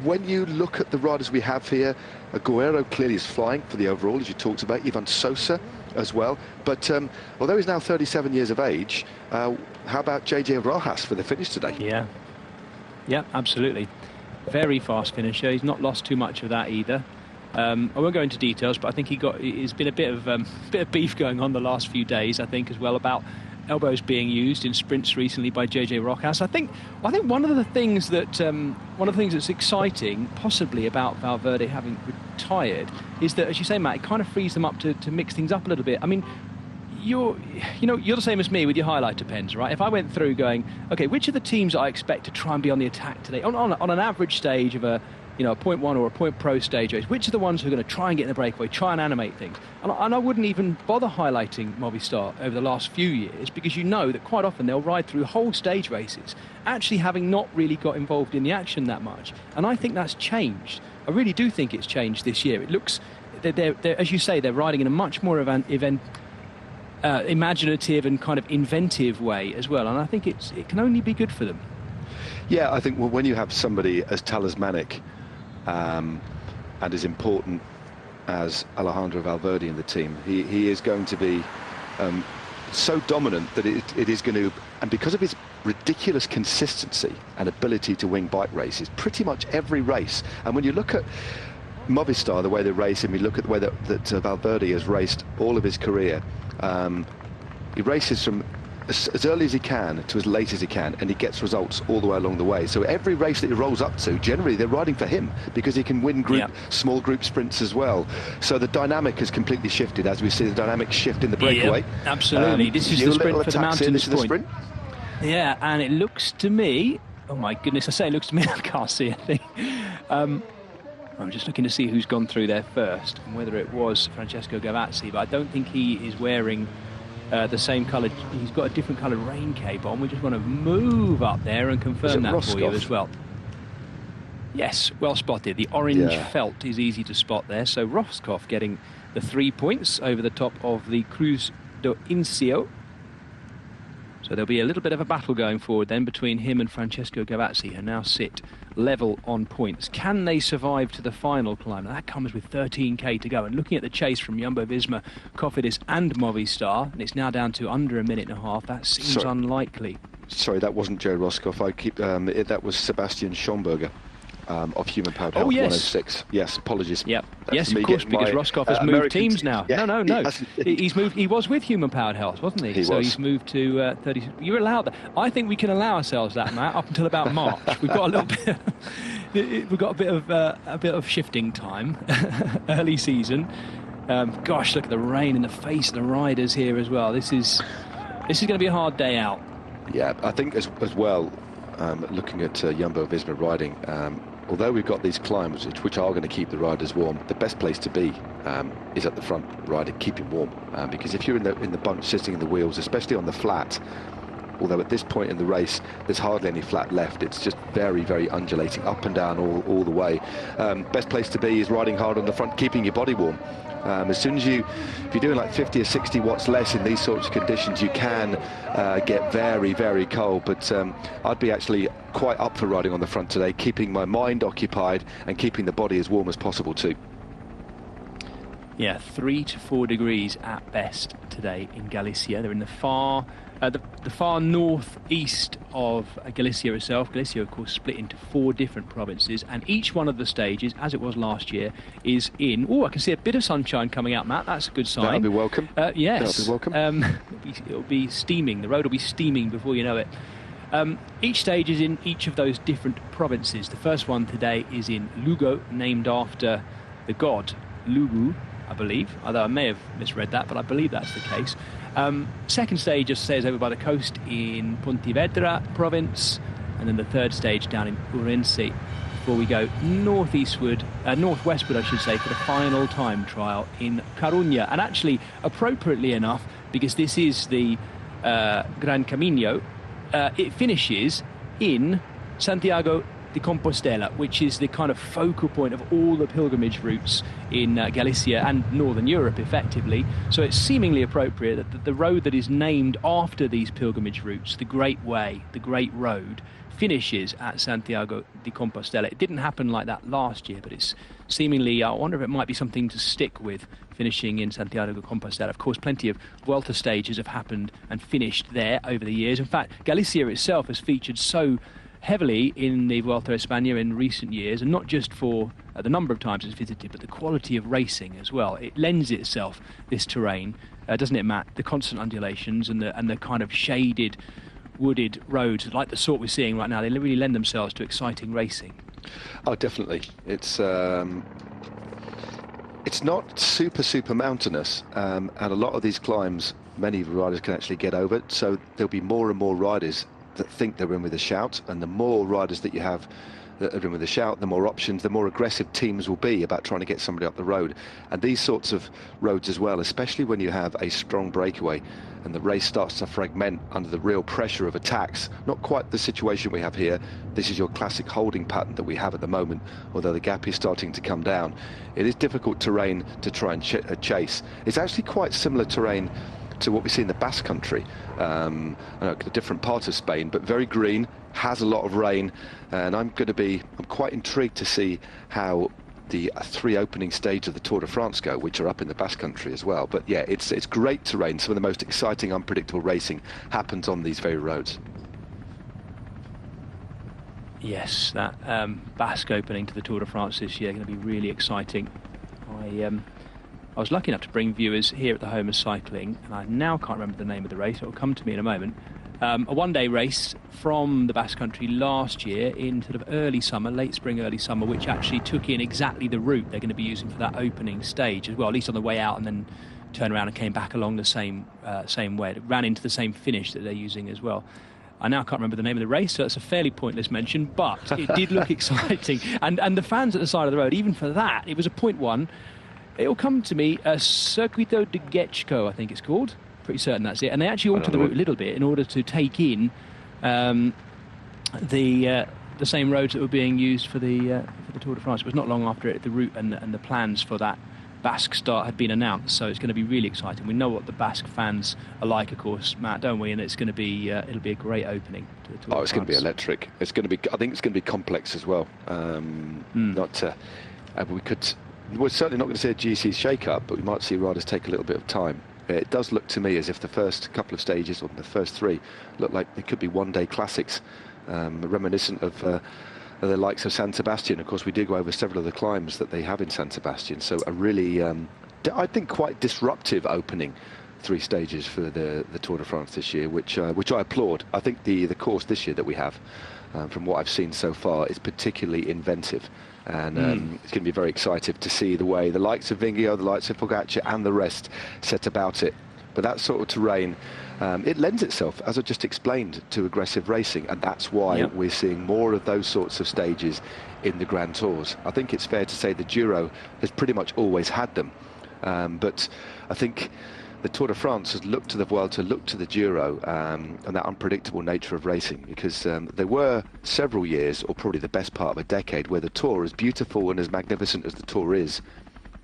when you look at the riders we have here, Aguero clearly is flying for the overall, as you talked about, Ivan Sosa as well. But although he's now 37 years of age, how about JJ Rojas for the finish today? Yeah, absolutely. Very fast finisher. He's not lost too much of that either. I won't go into details, but I think there's been a bit of beef going on the last few days, I think, as well, about elbows being used in sprints recently by JJ Rojas. I think one of the things that's exciting, possibly, about Valverde having retired is that, as you say, Matt, it kind of frees them up to mix things up a little bit. I mean, you're the same as me with your highlighter pens, right? If I went through going, okay, which are the teams I expect to try and be on the attack today on an average stage of a point 1 or a point pro stage race, which are the ones who are going to try and get in the breakaway, try and animate things? And I wouldn't even bother highlighting Movistar over the last few years, because you know that quite often they'll ride through whole stage races actually having not really got involved in the action that much. And I think that's changed. I really do think it's changed this year. It looks, they're as you say, they're riding in a much more imaginative and kind of inventive way as well, and I think it can only be good for them. Yeah, I think when you have somebody as talismanic and as important as Alejandro Valverde in the team. He is going to be so dominant that it is going to, and because of his ridiculous consistency and ability to win bike races, pretty much every race. And when you look at Movistar, the way they race, and we look at the way that Valverde has raced all of his career, he races from as early as he can to as late as he can, and he gets results all the way along the way. So every race that he rolls up to, generally they're riding for him, because he can win small group sprints as well. So the dynamic has completely shifted, as we see the dynamic shift in the breakaway. Absolutely. This is the sprint for the mountains point. Sprint. Yeah, and it looks to me, oh my goodness, I say it looks to me, I can't see anything. I'm just looking to see who's gone through there first, and whether it was Francesco Gavazzi, but I don't think he is wearing the same colour. He's got a different coloured rain cape on. We just want to move up there and confirm that for you as well. Yes, well spotted. The orange felt is easy to spot there. So Roscoff getting the 3 points over the top of the Cruz do Incio. So there'll be a little bit of a battle going forward then between him and Francesco Gavazzi, who now sit level on points. Can they survive to the final climb? Now that comes with 13k to go. And looking at the chase from Jumbo-Visma, Cofidis and Movistar, and it's now down to under a minute and a half, that seems unlikely. Sorry, that wasn't Joe Roscoff. That was Sebastian Schomburger. Of Human Powered Health 106. Yes, apologies. Yep. Yes, of course, because Roscoff has moved teams now. Yeah, no. He's moved. He was with Human Powered Health, wasn't he? So he's moved to 30. You're allowed that. I think we can allow ourselves that, Matt, up until about March. We've got a little bit. We've got a bit of shifting time, early season. Gosh, look at the rain in the face of the riders here as well. This is going to be a hard day out. Yeah, I think as well. Looking at Jumbo-Visma riding, although we've got these climbs which are going to keep the riders warm, the best place to be is at the front riding, keeping warm, because if you're in the bunch sitting in the wheels, especially on the flat, although at this point in the race there's hardly any flat left, it's just very, very undulating up and down all the way. Best place to be is riding hard on the front, keeping your body warm. As soon as if you're doing like 50 or 60 watts less in these sorts of conditions, you can get very, very cold. But I'd be actually quite up for riding on the front today, keeping my mind occupied and keeping the body as warm as possible too. Yeah, 3 to 4 degrees at best today in Galicia. They're in the far northeast of Galicia itself. Galicia, of course, split into 4 different provinces, and each one of the stages, as it was last year, is in. Oh, I can see a bit of sunshine coming out, Matt. That's a good sign. That'll be welcome. Yes. That'll be welcome. It'll be steaming. The road will be steaming before you know it. Each stage is in each of those different provinces. The first one today is in Lugo, named after the god Lugu, I believe, although I may have misread that, but I believe that's the case. Second stage, just says, over by the coast in Pontevedra province, and then the third stage down in Ourense, before we go northwestward, I should say, for the final time trial in Coruña. And actually, appropriately enough, because this is the Gran Camino, it finishes in Santiago de Compostela, which is the kind of focal point of all the pilgrimage routes in Galicia and Northern Europe, effectively. So it's seemingly appropriate that the road that is named after these pilgrimage routes, the Great Way, the Great Road, finishes at Santiago de Compostela. It didn't happen like that last year, but it's seemingly, I wonder if it might be something to stick with, finishing in Santiago de Compostela. Of course, plenty of Vuelta stages have happened and finished there over the years. In fact, Galicia itself has featured so heavily in the Vuelta a España in recent years, and not just for the number of times it's visited, but the quality of racing as well. It lends itself, this terrain, doesn't it, Matt? The constant undulations and the kind of shaded, wooded roads, like the sort we're seeing right now, they really lend themselves to exciting racing. Oh, definitely. It's not super mountainous, and a lot of these climbs, many riders can actually get over, so there'll be more and more riders that think they're in with a shout, and the more riders that you have that are in with a shout, the more options, the more aggressive teams will be about trying to get somebody up the road. And these sorts of roads as well, especially when you have a strong breakaway and the race starts to fragment under the real pressure of attacks, not quite the situation we have here. This is your classic holding pattern that we have at the moment, although the gap is starting to come down. It is difficult terrain to try and chase. It's actually quite similar terrain to what we see in the Basque Country, a different part of Spain, but very green, has a lot of rain, and I'm quite intrigued to see how the 3 opening stages of the Tour de France go, which are up in the Basque Country as well. But yeah, it's great terrain. Some of the most exciting, unpredictable racing happens on these very roads. Yes, that Basque opening to the Tour de France this year going to be really exciting. I was lucky enough to bring viewers here at the Home of Cycling, and I now can't remember the name of the race. It will come to me in a moment. A one-day race from the Basque Country last year in sort of early summer, late spring, early summer, which actually took in exactly the route they're going to be using for that opening stage as well, at least on the way out, and then turned around and came back along the same way. It ran into the same finish that they're using as well. I now can't remember the name of the race, so it's a fairly pointless mention, but it did look exciting. And the fans at the side of the road, even for that, it was a .1. It'll come to me, Circuito de Getchko, I think it's called. Pretty certain that's it. And they actually altered the route a little bit in order to take in the same roads that were being used for the Tour de France. It was not long after it, the route and the plans for that Basque start had been announced, so it's going to be really exciting. We know what the Basque fans are like, of course, Matt, don't we? And it's going to be it'll be a great opening to the Tour de France. It's going to be electric. It's going to be. I think it's going to be complex as well. We're certainly not going to see a GC shake-up, but we might see riders take a little bit of time. It does look to me as if the first couple of stages, or the first 3, look like they could be one-day classics, reminiscent of the likes of San Sebastian. Of course, we did go over several of the climbs that they have in San Sebastian, so a really, I think, quite disruptive opening 3 stages for the Tour de France this year, which I applaud. I think the course this year that we have, from what I've seen so far, is particularly inventive. And it's going to be very exciting to see the way the likes of Vingio, the likes of Pogacar and the rest set about it. But that sort of terrain, it lends itself, as I just explained, to aggressive racing. And that's why we're seeing more of those sorts of stages in the Grand Tours. I think it's fair to say the Giro has pretty much always had them. But I think the Tour de France has looked to the world to look to the Giro and that unpredictable nature of racing, because there were several years, or probably the best part of a decade, where the Tour, as beautiful and as magnificent as the Tour is,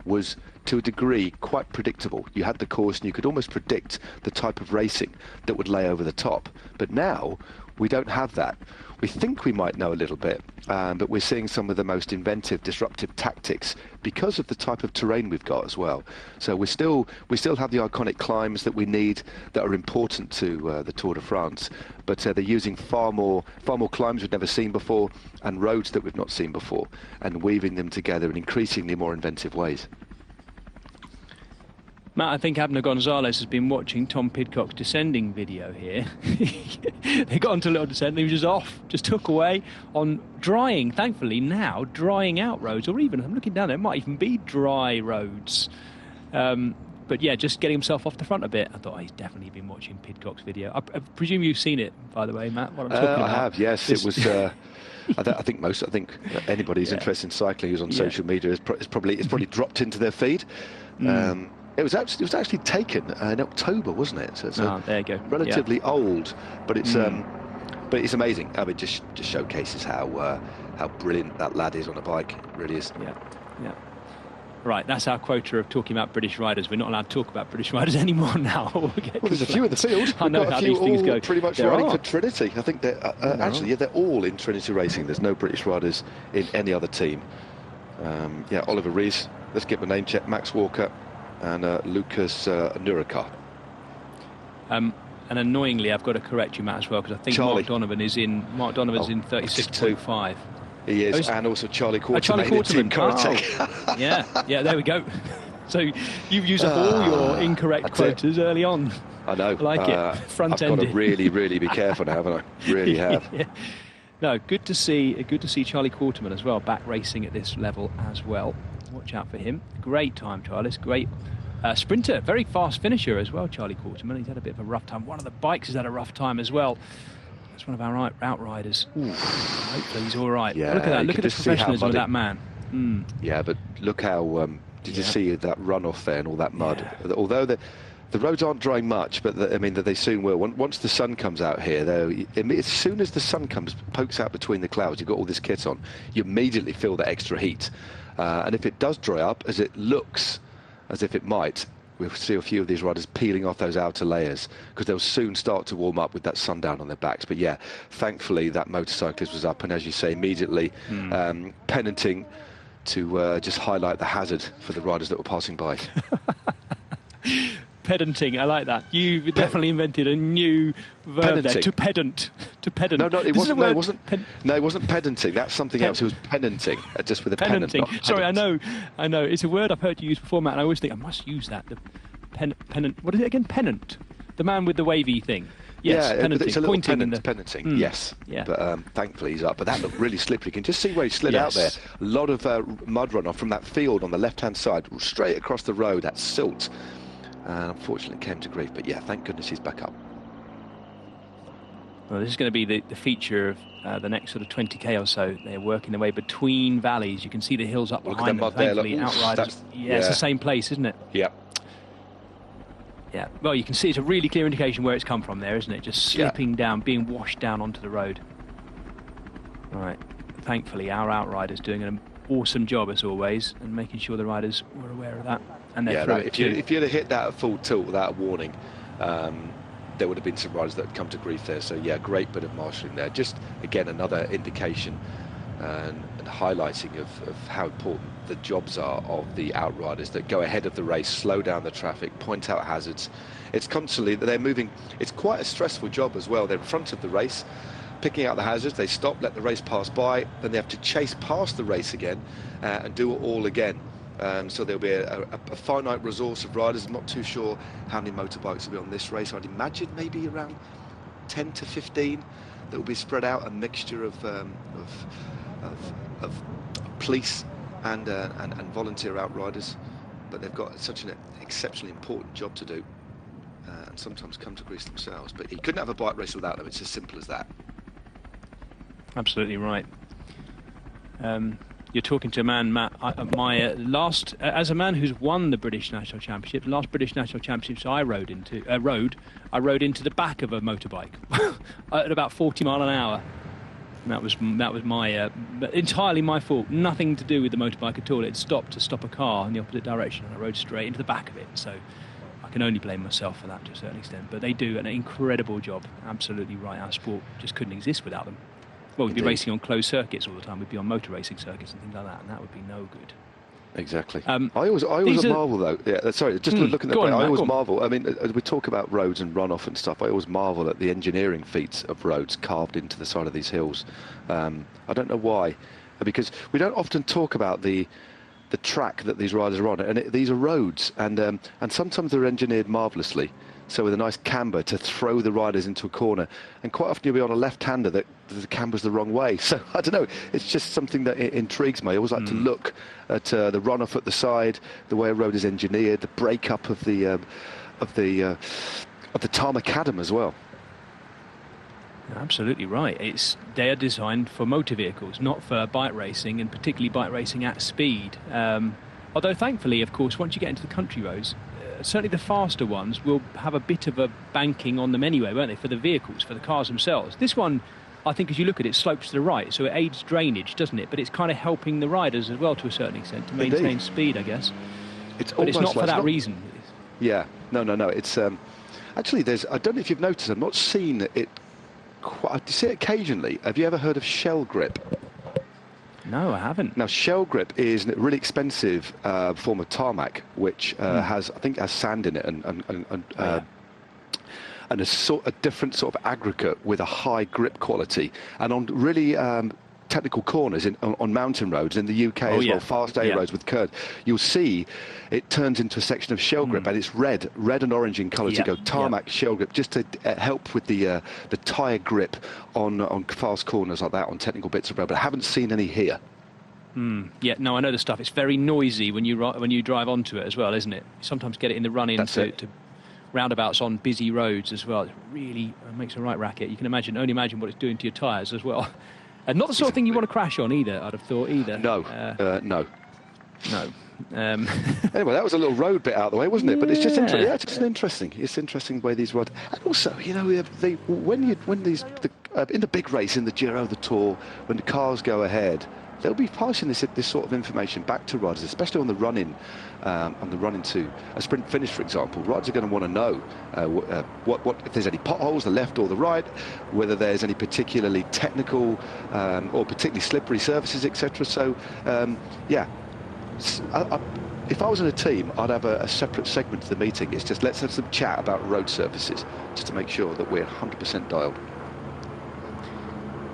was to a degree quite predictable. You had the course and you could almost predict the type of racing that would lay over the top. But now we don't have that. We think we might know a little bit, but we're seeing some of the most inventive, disruptive tactics because of the type of terrain we've got as well. So we still have the iconic climbs that we need, that are important to the Tour de France, but they're using far more climbs we've never seen before and roads that we've not seen before, and weaving them together in increasingly more inventive ways. Matt, I think Abner Gonzalez has been watching Tom Pidcock's descending video here. They got onto a little descent and he was just off, just took away on drying, thankfully now, drying out roads, or even, I'm looking down there, it might even be dry roads. But yeah, just getting himself off the front a bit. I thought, he's definitely been watching Pidcock's video. I presume you've seen it, by the way, Matt, what I'm talking about. I have, yes. It was... I think anybody who's interested in cycling who's on social media is probably dropped into their feed. It was actually taken in October, wasn't it? So it's there you go. Relatively old, but it's amazing. I mean, just showcases how brilliant that lad is on a bike. It really is. Yeah. Right, that's our quota of talking about British riders. We're not allowed to talk about British riders anymore now. Well, there's a few in the field. I know how these things go. Pretty much riding for Trinity. I think they're all in Trinity Racing. There's no British riders in any other team. Oliver Rees. Let's get the name check. Max Walker. And Lucas Nurikar. And annoyingly, I've got to correct you, Matt, as well, because I think Mark Donovan is in 36.5. He is, and also Charlie Quarterman. Charlie Quarterman. Yeah, there we go. So you've used up all your incorrect quotas early on. I know. I like it. Front-ended. I've got to really, really be careful now, haven't I? Really have. No, good to see Charlie Quarterman as well, back racing at this level as well. Watch out for him. Great time, Charlie. Great sprinter. Very fast finisher as well, Charlie Quarterman. He's had a bit of a rough time. One of the bikes has had a rough time as well. That's one of our outriders. Hopefully he's all right. Yeah, look at that. Look at the professionalism of that man. Yeah, but look how... did you see that runoff there and all that mud? Yeah. Although the roads aren't drying much, but they soon will. Once the sun comes out here, though, as soon as the sun pokes out between the clouds, you've got all this kit on, you immediately feel that extra heat. And if it does dry up, as it looks as if it might, we'll see a few of these riders peeling off those outer layers, because they'll soon start to warm up with that sundown on their backs. But yeah, thankfully that motorcyclist was up, and as you say, immediately penanting to just highlight the hazard for the riders that were passing by. Pedanting, I like that. You definitely invented a new verb there. To pedant. To pedant. No, it wasn't. No, it wasn't. No, it wasn't pedanting. That's something else. It was penanting, just with a penanting. Pennant, Sorry, I know. It's a word I've heard you use before, Matt, and I always think I must use that. The pennant. What is it again? Pennant. The man with the wavy thing. Yes, yeah, penanting. it's a little Pointing penanting. Yes. Yeah. But thankfully he's up. But that looked really slippery. You can just see where he slid out there. A lot of mud runoff from that field on the left-hand side, straight across the road. That silt. And unfortunately came to grief, but yeah, thank goodness he's back up. Well, this is going to be the feature of the next sort of 20k or so. They're working their way between valleys. You can see the hills up behind them. Thankfully, outriders. Yeah, it's the same place, isn't it? Yep. Yeah. Well, you can see it's a really clear indication where it's come from there, isn't it? Just slipping down, being washed down onto the road. Right. Thankfully, our outriders doing an awesome job as always, and making sure the riders were aware of that. And they're through it if you'd have hit that at full tilt without warning, there would have been some riders that had come to grief there. So yeah, great bit of marshalling there. Just again another indication and highlighting of how important the jobs are of the outriders that go ahead of the race, slow down the traffic, point out hazards. It's constantly that they're moving. It's quite a stressful job as well. They're in front of the race, picking out the hazards. They stop, let the race pass by, then they have to chase past the race again and do it all again. So there'll be a finite resource of riders. I'm not too sure how many motorbikes will be on this race. I'd imagine maybe around 10 to 15 that will be spread out, a mixture of police and volunteer outriders. But they've got such an exceptionally important job to do, and sometimes come to grief themselves. But you couldn't have a bike race without them. It's as simple as that. Absolutely right. You're talking to a man, Matt. As a man who's won the British National Championship, the last British National Championships I rode into the back of a motorbike at about 40 mile an hour. And that was my entirely my fault. Nothing to do with the motorbike at all. It stopped to stop a car in the opposite direction, and I rode straight into the back of it. So I can only blame myself for that to a certain extent. But they do an incredible job. Absolutely right. Our sport just couldn't exist without them. Well, we'd be racing on closed circuits all the time. We'd be on motor racing circuits and things like that, and that would be no good. Exactly. I always marvel though. Yeah, sorry, just looking at that. I always marvel. I mean, as we talk about roads and runoff and stuff, I always marvel at the engineering feats of roads carved into the side of these hills. I don't know why, because we don't often talk about the track that these riders are on, and these are roads, and sometimes they're engineered marvellously. So with a nice camber to throw the riders into a corner, and quite often you'll be on a left-hander that the camber's the wrong way. So I don't know, it's just something that intrigues me. I always like to look at the runoff at the side, the way a road is engineered, the break-up of the tarmac macadam as well. Absolutely right. They are designed for motor vehicles, not for bike racing, and particularly bike racing at speed. Although thankfully, of course, once you get into the country roads, certainly the faster ones will have a bit of a banking on them anyway, won't they, for the vehicles, for the cars themselves. This one, I think, as you look at it, slopes to the right, so it aids drainage, doesn't it? But it's kind of helping the riders as well to a certain extent to maintain speed, I guess. But it's not for that reason. Yeah, no. It's actually, I don't know if you've noticed, I've not seen it. I see it occasionally. Have you ever heard of shell grip? No, I haven't. Now, shell grip is a really expensive form of tarmac, which has sand in it and a different sort of aggregate with a high grip quality. And on really technical corners on mountain roads in the UK as well, fast A roads with curves, you'll see it turns into a section of shell grip, and it's red and orange in colour to go tarmac shell grip, just to help with the tyre grip on fast corners like that on technical bits of road. But I haven't seen any here. Yeah, no, I know the stuff. It's very noisy when you drive onto it as well, isn't it? You sometimes get it in the run-in to roundabouts on busy roads as well. It really makes a right racket. You can only imagine what it's doing to your tyres as well. And not the sort of thing you want to crash on either, I'd have thought, either. No. Anyway, that was a little road bit out of the way, wasn't it? But it's just interesting. Yeah, it's just interesting. It's interesting the way these roads. And also, you know, in the big race, in the Giro, the Tour, when the cars go ahead, they'll be passing this sort of information back to riders, especially on the run-in to a sprint finish, for example. Riders are going to want to know what if there's any potholes, the left or the right, whether there's any particularly technical or particularly slippery surfaces, etc. So, yeah. If I was in a team, I'd have a separate segment to the meeting. It's just let's have some chat about road surfaces, just to make sure that we're 100% dialed.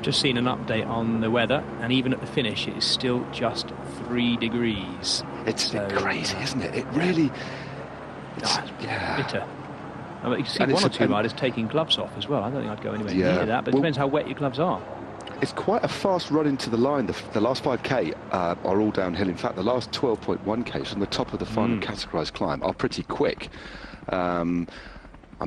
Just seen an update on the weather, and even at the finish, it is still just 3 degrees. It's crazy, isn't it? It really... It's bitter. I mean, you can see one or two riders taking gloves off as well. I don't think I'd go anywhere near that, but it depends how wet your gloves are. It's quite a fast run into the line. The last 5k are all downhill. In fact, the last 12.1k from the top of the final categorised climb are pretty quick. I'm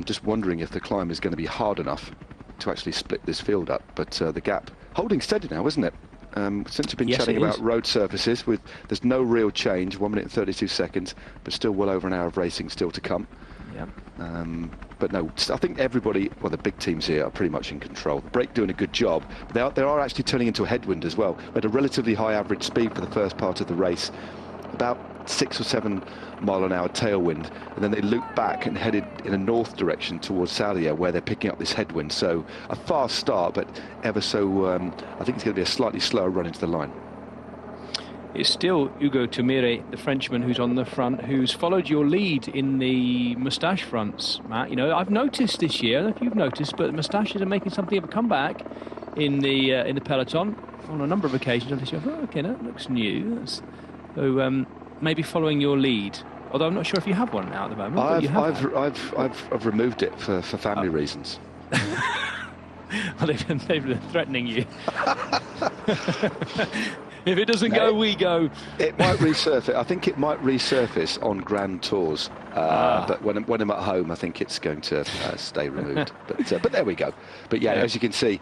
just wondering if the climb is going to be hard enough to actually split this field up. But the gap holding steady now, isn't it? Since we've been chatting about road surfaces, there's no real change. 1 minute and 32 seconds, but still well over an hour of racing still to come. Yeah. But no, I think everybody, well, the big teams here are pretty much in control. The brake doing a good job. They are actually turning into a headwind as well. We had a relatively high average speed for the first part of the race, about 6 or 7 mile an hour tailwind, and then they looped back and headed in a north direction towards Salia, where they're picking up this headwind. So a fast start, but ever so, I think it's going to be a slightly slower run into the line. It's still Hugo Tumire, the Frenchman, who's on the front, who's followed your lead in the moustache fronts, Matt. You know, I've noticed this year, I don't know if you've noticed, but the moustaches are making something of a comeback in the peloton on a number of occasions. I've just thought, okay, that looks new. So maybe following your lead. Although I'm not sure if you have one now at the moment. I've removed it for family reasons. Well, they've been threatening you. If it doesn't go, we go. It might resurface. I think it might resurface on grand tours. But when I'm at home, I think it's going to stay removed. But there we go. But yeah, as you can see,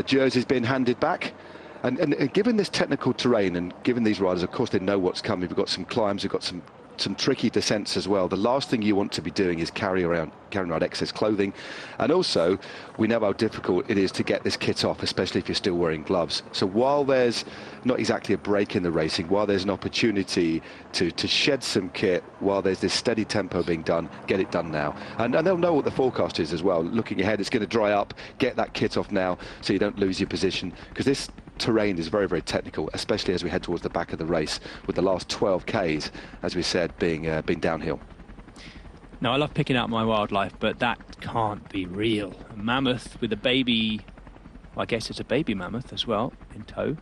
jersey's been handed back. And given this technical terrain and given these riders, of course, they know what's coming. We've got some climbs, we've got some tricky descents as well. The last thing you want to be doing is carrying around excess clothing. And also, we know how difficult it is to get this kit off, especially if you're still wearing gloves. So while there's not exactly a break in the racing, while there's an opportunity to shed some kit, while there's this steady tempo being done, get it done now. And they'll know what the forecast is as well. Looking ahead, it's going to dry up. Get that kit off now so you don't lose your position, because this terrain is very, very technical, especially as we head towards the back of the race, with the last 12 Ks, as we said, being downhill. Now, I love picking out my wildlife, but that can't be real. A mammoth with a baby, well, I guess it's a baby mammoth as well, in tow.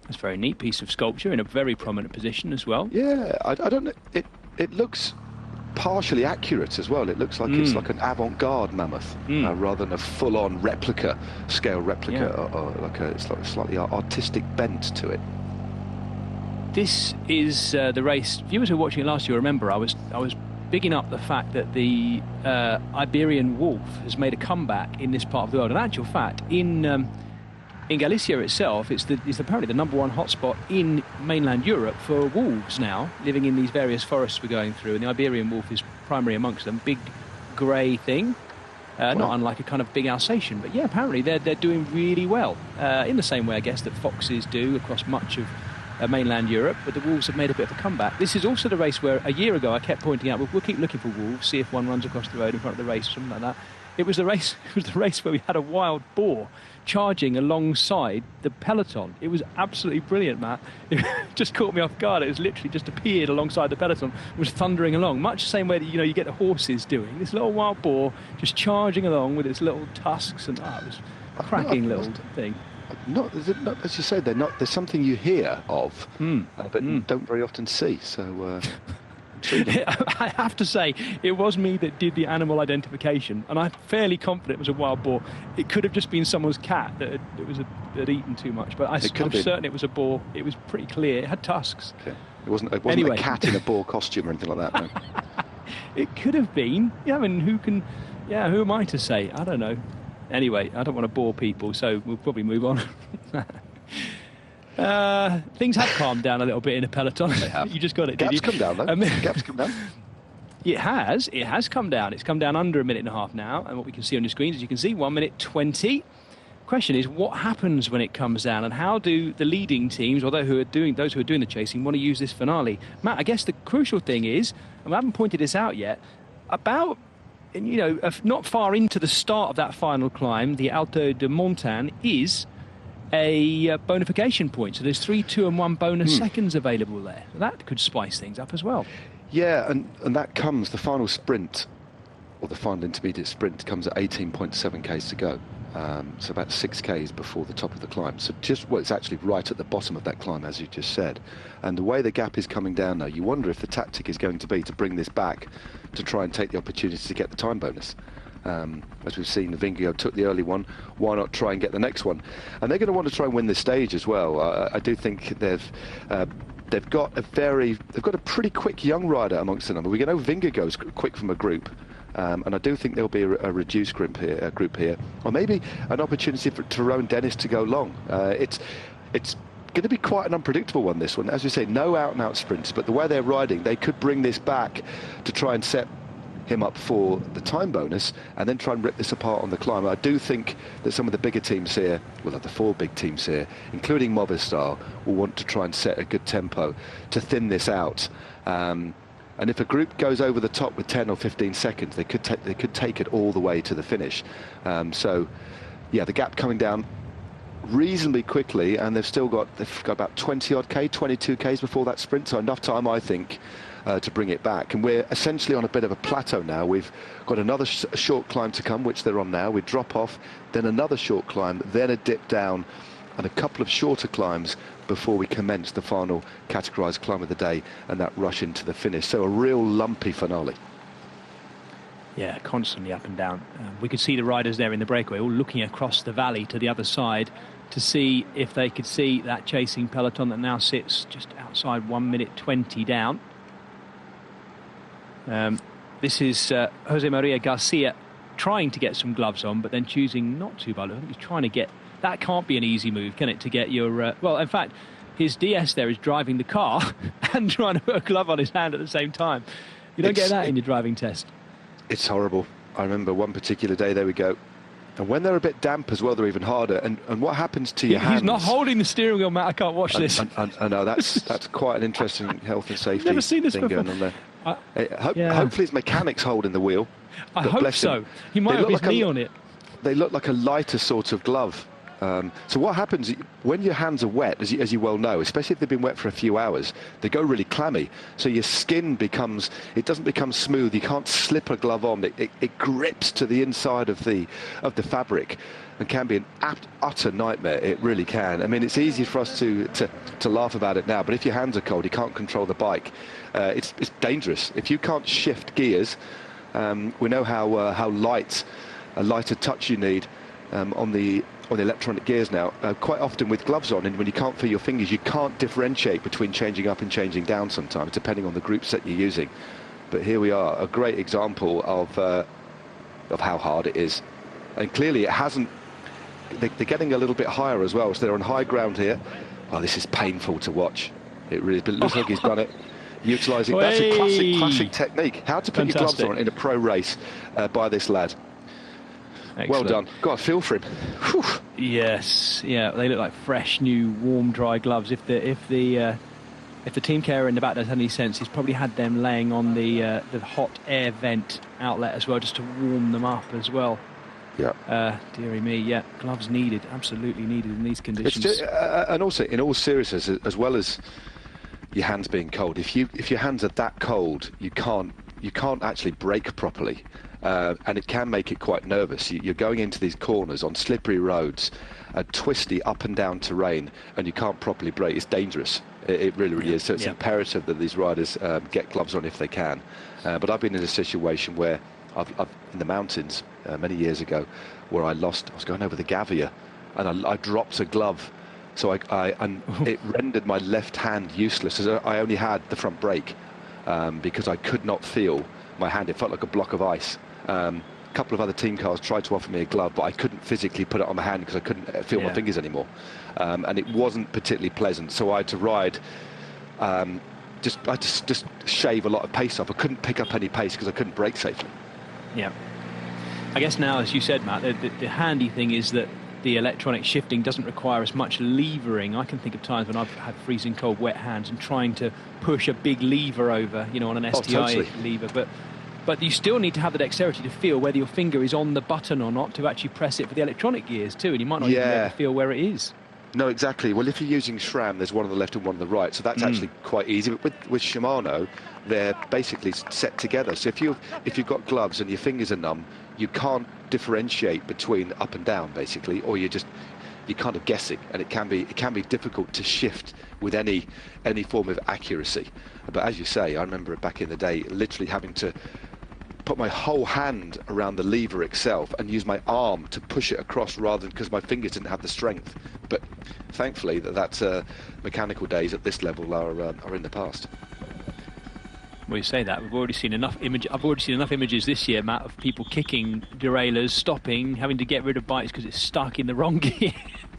That's a very neat piece of sculpture in a very prominent position as well. Yeah, I don't know. It looks partially accurate as well. It looks like it's like an avant-garde mammoth rather than a full-on scale replica, or like it's like a slightly artistic bent to it. This is the race. Viewers who were watching it last year remember I was bigging up the fact that the Iberian wolf has made a comeback in this part of the world. In actual fact, in Galicia itself, it's apparently the #1 hotspot in mainland Europe for wolves now, living in these various forests we're going through, and the Iberian wolf is primary amongst them. Big grey thing, not unlike a kind of big Alsatian, but yeah, apparently they're doing really well, in the same way, I guess, that foxes do across much of mainland Europe, but the wolves have made a bit of a comeback. This is also the race where a year ago I kept pointing out, we'll keep looking for wolves, see if one runs across the road in front of the race or something like that. It was the race where we had a wild boar charging alongside the peloton. It was absolutely brilliant, Matt. It just caught me off guard. It was literally just appeared alongside the peloton, was thundering along, much the same way that you get the horses doing. This little wild boar just charging along with its little tusks, and it was a cracking little thing. Not, as you say, there's something you hear of, but don't very often see. So. I have to say, it was me that did the animal identification, and I'm fairly confident it was a wild boar. It could have just been someone's cat that had eaten too much, but I'm certain it was a boar. It was pretty clear. It had tusks. Okay. It wasn't a cat in a boar costume or anything like that. No. It could have been. Yeah, I mean, who am I to say? I don't know. Anyway, I don't want to bore people, so we'll probably move on. Things have calmed down a little bit in a peloton. They have. You just got it, Gaps did you? come down, though. Gaps come down. It has come down. It's come down under a minute and a half now, and what we can see on your screens is you can see 1 minute 20. question is, what happens when it comes down, and how do the leading teams, or those who are doing the chasing, want to use this finale? Matt, I guess the crucial thing is, and I haven't pointed this out yet, about, not far into the start of that final climb, the Alto de Montagne is a bonification point. So there's 3, 2 and 1 bonus seconds available there. That could spice things up as well. Yeah, and that comes, the final sprint, or the final intermediate sprint, comes at 18.7 k's to go. So about 6 k's before the top of the climb. So it's actually right at the bottom of that climb, as you just said. And the way the gap is coming down now, you wonder if the tactic is going to be to bring this back to try and take the opportunity to get the time bonus. As we've seen, Vingegaard took the early one. Why not try and get the next one? And they're going to want to try and win this stage as well. I do think they've got a pretty quick young rider amongst the number. We know Vingegaard's quick from a group. And I do think there'll be a reduced group here, or maybe an opportunity for Tyrone Dennis to go long. It's going to be quite an unpredictable one, this one. As we say, no out-and-out sprints, but the way they're riding, they could bring this back to try and set him up for the time bonus and then try and rip this apart on the climb. I do think that some of the bigger teams here, well, the 4 big teams here, including Movistar, will want to try and set a good tempo to thin this out. And if a group goes over the top with 10 or 15 seconds, they could take it all the way to the finish. So, yeah, the gap coming down reasonably quickly, and they've got about 20 odd k, 22 k's before that sprint, so enough time, I think, to bring it back. And we're essentially on a bit of a plateau now. We've got another short climb to come, which they're on now. We drop off, then another short climb, then a dip down, and a couple of shorter climbs before we commence the final categorised climb of the day and that rush into the finish. So a real lumpy finale. Yeah, constantly up and down. We could see the riders there in the breakaway all looking across the valley to the other side to see if they could see that chasing peloton that now sits just outside 1 minute 20 down. This is Jose Maria Garcia trying to get some gloves on, but then choosing not to. I think he's trying to get... That can't be an easy move, can it, to get your... well, in fact, his DS there is driving the car and trying to put a glove on his hand at the same time. You don't get that in your driving test. It's horrible. I remember one particular day, there we go. And when they're a bit damp as well, they're even harder. And what happens to your hands... He's not holding the steering wheel, Matt. I can't watch this. I know, that's quite an interesting health and safety Never seen this thing before. going on there. Hopefully his mechanic's holding the wheel. I hope so. He might have his knee on it. They look like a lighter sort of glove. So what happens when your hands are wet, as you well know, especially if they've been wet for a few hours, they go really clammy. So your skin doesn't become smooth. You can't slip a glove on. It grips to the inside of the fabric and can be an utter nightmare. It really can. I mean, it's easy for us to laugh about it now, but if your hands are cold, you can't control the bike. It's dangerous. If you can't shift gears, we know how light a lighter touch you need on the electronic gears now. Quite often with gloves on, and when you can't feel your fingers, you can't differentiate between changing up and changing down sometimes, depending on the group set you're using. But here we are, a great example of how hard it is. And clearly it hasn't... They're getting a little bit higher as well, so they're on high ground here. Oh, this is painful to watch. It really, but it looks like he's done it. Utilising... That's a classic technique. How to put your gloves on in a pro race by this lad. Excellent. Well done. Got a feel for him. Whew. Yes, yeah, they look like fresh, new, warm, dry gloves. If the team carer in the back doesn't have any sense, he's probably had them laying on the hot air vent outlet as well, just to warm them up as well. Yeah. Dearie me, yeah, gloves needed, absolutely needed in these conditions. It's just, and also, in all seriousness, as well as your hands being cold, if your hands are that cold, you can't actually brake properly. And it can make it quite nervous. You're going into these corners on slippery roads, twisty up and down terrain, and you can't properly brake. It's dangerous. It really, really is. So it's imperative that these riders get gloves on if they can. But I've been in a situation where I've in the mountains many years ago, where I was going over the Gavia, and I dropped a glove. So it rendered my left hand useless, as I only had the front brake, because I could not feel my hand. It felt like a block of ice. A couple of other team cars tried to offer me a glove, but I couldn't physically put it on my hand because I couldn't feel my fingers anymore, and it wasn't particularly pleasant. So I had to ride, just shave a lot of pace off. I couldn't pick up any pace because I couldn't brake safely. Yeah, I guess now, as you said, Matt, the handy thing is that the electronic shifting doesn't require as much levering. I can think of times when I've had freezing cold wet hands and trying to push a big lever over, you know, on an STI lever, but you still need to have the dexterity to feel whether your finger is on the button or not to actually press it for the electronic gears too, and you might not even be able to feel where it is. No, exactly. Well, if you're using SRAM, there's one on the left and one on the right, so that's actually quite easy. But with Shimano, they're basically set together. So if you've got gloves and your fingers are numb, you can't differentiate between up and down, basically, or you're kind of guessing, and it can be difficult to shift with any form of accuracy. But as you say, I remember back in the day, literally having to put my whole hand around the lever itself and use my arm to push it across rather than because my fingers didn't have the strength. But thankfully, that's mechanical days at this level are in the past. Well, you say that, I've already seen enough images this year, Matt, of people kicking derailleurs, stopping, having to get rid of bikes because it's stuck in the wrong gear.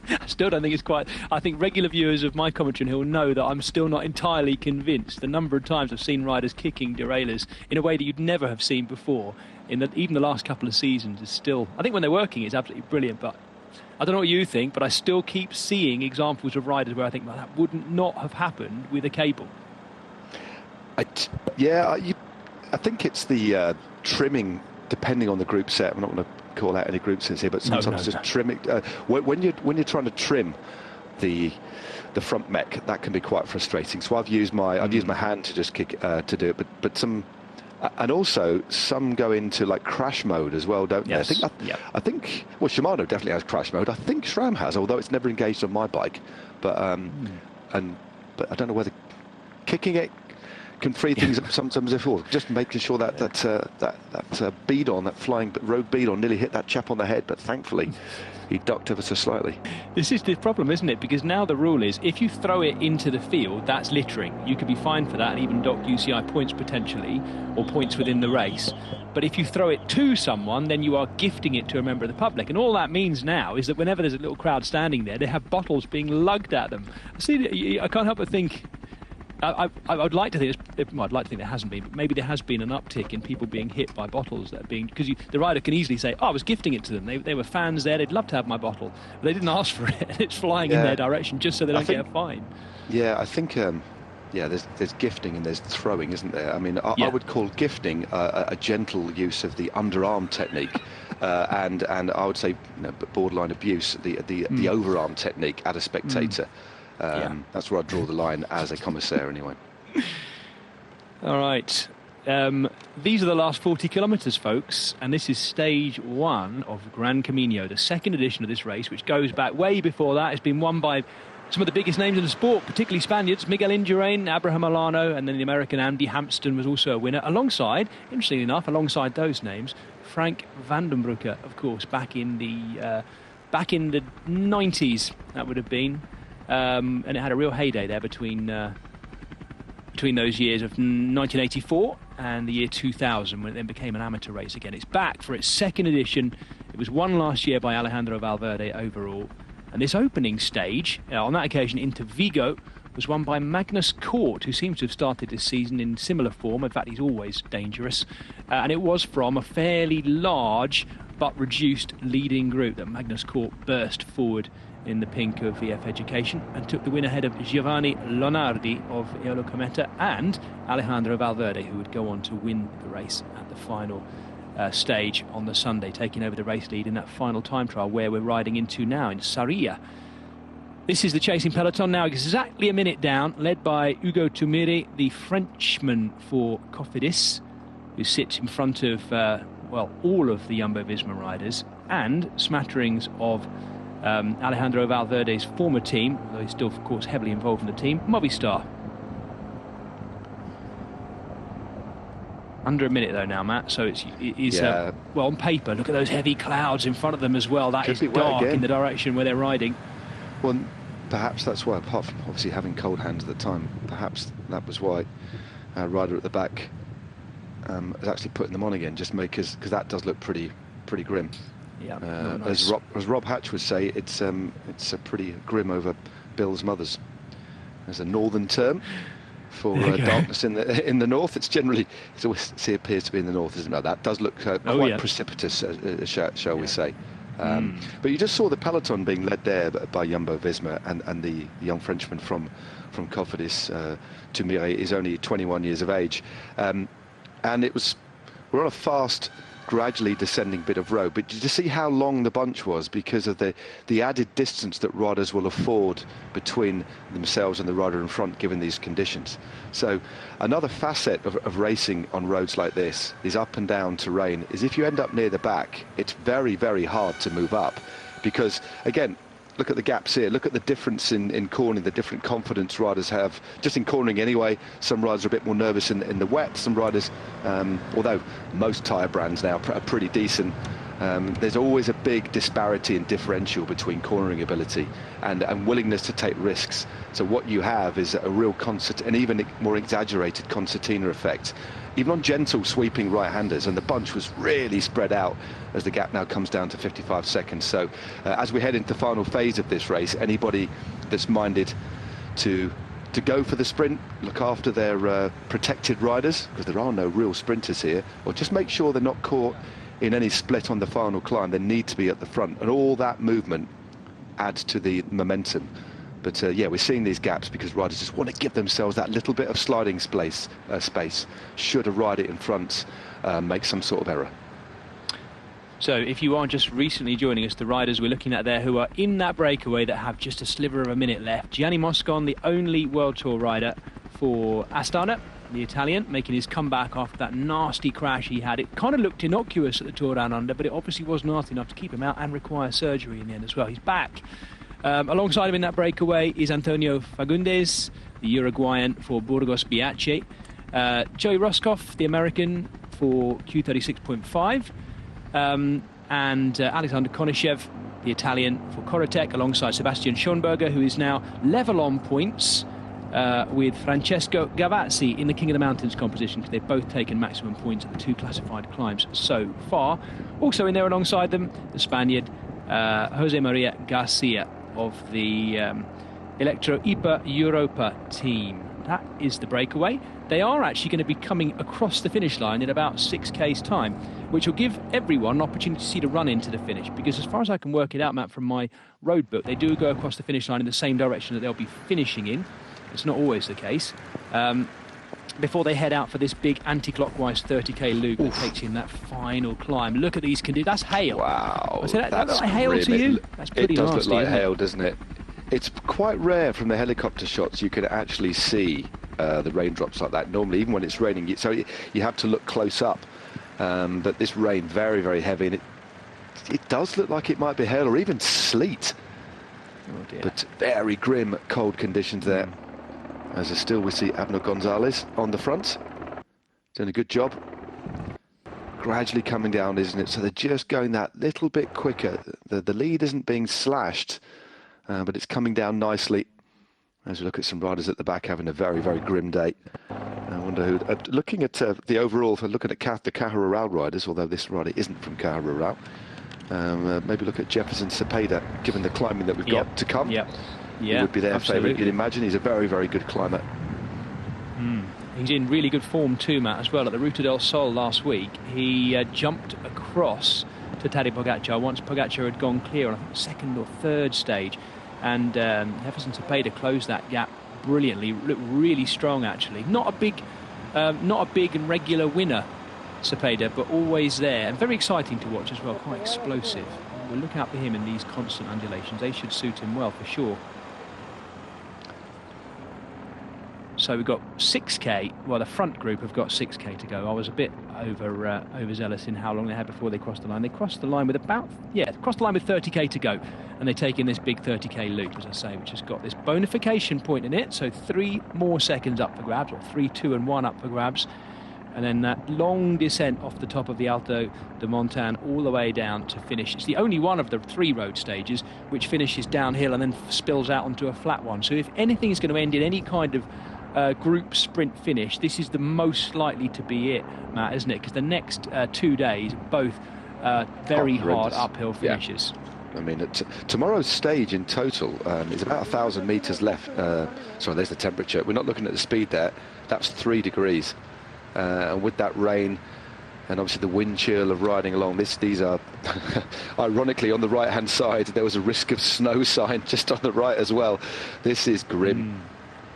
I still don't think it's quite... I think regular viewers of my commentary will know that I'm still not entirely convinced. The number of times I've seen riders kicking derailleurs in a way that you'd never have seen before, even the last couple of seasons, is still... I think when they're working, it's absolutely brilliant, but I don't know what you think, but I still keep seeing examples of riders where I think, well, that would not have happened with a cable. I think it's the trimming, depending on the group set. I'm not going to call out any group sets here, but sometimes trimming. When you're trying to trim the front mech, that can be quite frustrating. So I've used my hand to just kick to do it, but some. And also, some go into like crash mode as well, don't they? Yes. I think. Well, Shimano definitely has crash mode. I think SRAM has, although it's never engaged on my bike. But but I don't know whether kicking it can free things up sometimes. Just making sure that beadon, that flying rogue beadon, nearly hit that chap on the head. But thankfully, he ducked ever so slightly. This is the problem, isn't it? Because now the rule is, if you throw it into the field, that's littering. You could be fined for that and even dock UCI points potentially, or points within the race. But if you throw it to someone, then you are gifting it to a member of the public. And all that means now is that whenever there's a little crowd standing there, they have bottles being lugged at them. I can't help but think... I would like to think, I'd like to think there hasn't been, but maybe there has been an uptick in people being hit by bottles that are being, because the rider can easily say, oh, I was gifting it to them. They were fans there, they'd love to have my bottle. But they didn't ask for it, and it's flying in their direction just so they don't get a fine. Yeah, I think, there's gifting and there's throwing, isn't there? I mean, I would call gifting a gentle use of the underarm technique. And I would say, borderline abuse, the overarm technique at a spectator. That's where I draw the line as a commissaire, anyway. All right. These are the last 40 kilometres, folks, and this is stage 1 of Gran Camino, the second edition of this race, which goes back way before that. It's been won by some of the biggest names in the sport, particularly Spaniards, Miguel Indurain, Abraham Olano, and then the American Andy Hampston was also a winner, alongside, interestingly enough, alongside those names, Frank Vandenbroucke, of course, back in the 90s, that would have been. And it had a real heyday there between those years of 1984 and the year 2000, when it then became an amateur race again. It's back for its second edition. It was won last year by Alejandro Valverde overall. And this opening stage, on that occasion into Vigo, was won by Magnus Cort, who seems to have started this season in similar form. In fact, he's always dangerous. And it was from a fairly large but reduced leading group that Magnus Cort burst forward in the pink of VF Education and took the win ahead of Giovanni Lonardi of Eolo Cometa and Alejandro Valverde, who would go on to win the race at the final stage on the Sunday, taking over the race lead in that final time trial where we're riding into now in Sarria. This is the chasing peloton now, exactly a minute down, led by Hugo Tumiri, the Frenchman for Cofidis, who sits in front of all of the Jumbo-Visma riders and smatterings of Alejandro Valverde's former team, although he's still, of course, heavily involved in the team, Movistar. Under a minute, though, now, Matt, so it is, on paper, look at those heavy clouds in front of them as well. That is dark in the direction where they're riding. Well, perhaps that's why, apart from obviously having cold hands at the time, perhaps that was why our rider at the back is actually putting them on again, just because that does look pretty grim. Yeah, nice. As Rob Hatch would say, it's a pretty grim over Bill's mothers. There's a northern term for darkness in the north. It always appears to be in the north, isn't it? That does look quite precipitous, shall we say. But you just saw the peloton being led there by Jumbo-Visma and the young Frenchman from Cofidis, Tumire, is only 21 years of age. And we're on a fast, gradually descending bit of road, but did you see how long the bunch was because of the added distance that riders will afford between themselves and the rider in front given these conditions? So another facet of racing on roads like this is up and down terrain, is if you end up near the back, it's very, very hard to move up because, again, look at the gaps here, look at the difference in cornering, the different confidence riders have just in cornering anyway. Some riders are a bit more nervous in the wet, some riders, although most tyre brands now are pretty decent, there's always a big disparity and differential between cornering ability and willingness to take risks. So what you have is a real and even more exaggerated concertina effect, even on gentle sweeping right-handers, and the bunch was really spread out as the gap now comes down to 55 seconds. So as we head into the final phase of this race, anybody that's minded to go for the sprint, look after their protected riders, because there are no real sprinters here, or just make sure they're not caught in any split on the final climb. They need to be at the front, and all that movement adds to the momentum. But yeah, we're seeing these gaps because riders just want to give themselves that little bit of sliding space should a rider in front make some sort of error. So if you are just recently joining us, the riders we're looking at there who are in that breakaway that have just a sliver of a minute left. Gianni Moscon, the only World Tour rider for Astana, the Italian, making his comeback after that nasty crash he had. It kind of looked innocuous at the Tour Down Under, but it obviously was nasty enough to keep him out and require surgery in the end as well. He's back. Alongside him in that breakaway is Antonio Fagundes, the Uruguayan for Burgos Biache. Joey Roscoff, the American, for Q36.5. And Alexander Konishev, the Italian, for Corotec, alongside Sebastian Schoenberger, who is now level on points with Francesco Gavazzi in the King of the Mountains competition, because they've both taken maximum points at the two classified climbs so far. Also in there alongside them, the Spaniard Jose Maria Garcia of the Electro IPA Europa team. That is the breakaway. They are actually going to be coming across the finish line in about 6k's time, which will give everyone an opportunity to see the run into the finish, because as far as I can work it out, Matt, from my road book, they do go across the finish line in the same direction that they'll be finishing in. It's not always the case. Before they head out for this big anti-clockwise 30k loop that takes in that final climb. Look at these conditions. That's hail. Wow. So that looks like hail to you? That's pretty nasty. It does look like hail, doesn't it? It's quite rare from the helicopter shots you can actually see the raindrops like that. Normally, even when it's raining, so you have to look close up. But this rain, very, very heavy, and it does look like it might be hail or even sleet. Oh dear. But very grim, cold conditions there. As still we see Abner Gonzalez on the front, doing a good job. Gradually coming down, isn't it? So they're just going that little bit quicker. The lead isn't being slashed, but it's coming down nicely. As we look at some riders at the back having a very, very grim day. I wonder who, looking at the overall, for looking at the Caja Rural riders, although this rider isn't from Caja Rural, maybe look at Jefferson Cepeda, given the climbing that we've got to come. Yeah, he would be their favourite, you'd imagine. He's a very, very good climber. He's in really good form too, Matt, as well. At the Ruta del Sol last week, he jumped across to Tadej Pogacar once Pogacar had gone clear on the second or third stage, and Jefferson Cepeda closed that gap brilliantly. Looked really strong, actually. Not a big and regular winner, Cepeda, but always there, and very exciting to watch as well. Quite explosive. We'll look out for him in these constant undulations. They should suit him well for sure. So we've got 6k. Well, the front group have got 6k to go. I was a bit overzealous in how long they had before they crossed the line. They crossed the line with crossed the line with 30k to go, and they take in this big 30k loop, as I say, which has got this bonification point in it. So 3 more seconds up for grabs, or 3, 2 and 1 up for grabs. And then that long descent off the top of the Alto de Montagne all the way down to finish. It's the only one of the 3 road stages which finishes downhill and then spills out onto a flat one. So if anything is going to end in any kind of group sprint finish, this is the most likely to be it, Matt, isn't it? Because the next 2 days, both very hard uphill finishes. Yeah. I mean, tomorrow's stage in total is about 1,000 metres left. Sorry, there's the temperature. We're not looking at the speed there. That's 3 degrees. And with that rain, and obviously the wind chill of riding along this. These are, ironically, on the right-hand side, there was a risk of snow sign just on the right as well. This is grim,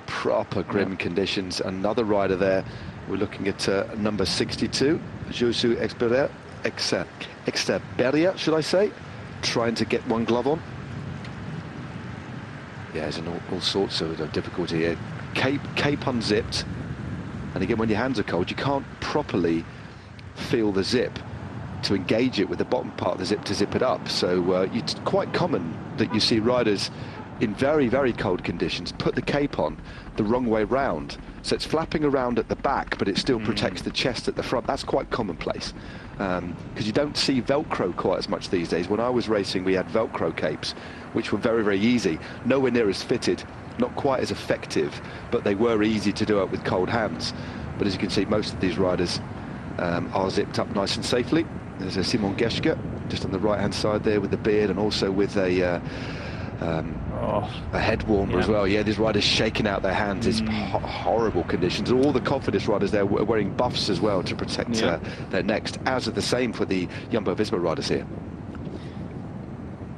proper grim conditions. Another rider there. We're looking at number 62, Josu Exterberia, should I say, trying to get one glove on. Yeah, there's all sorts of difficulty here. Cape unzipped, and again, when your hands are cold, you can't properly feel the zip to engage it with the bottom part of the zip to zip it up. So it's quite common that you see riders in very, very cold conditions put the cape on the wrong way round. So it's flapping around at the back, but it still protects the chest at the front. That's quite commonplace, because you don't see Velcro quite as much these days. When I was racing, we had Velcro capes, which were very, very easy, nowhere near as fitted, not quite as effective, but they were easy to do it with cold hands. But as you can see, most of these riders are zipped up nice and safely. There's a Simon Geschke just on the right-hand side there with the beard, and also with a head warmer as well. Yeah, these riders shaking out their hands. It's horrible conditions. All the Cofidis riders there were wearing buffs as well to protect their necks, as are the same for the Jumbo-Visma riders here.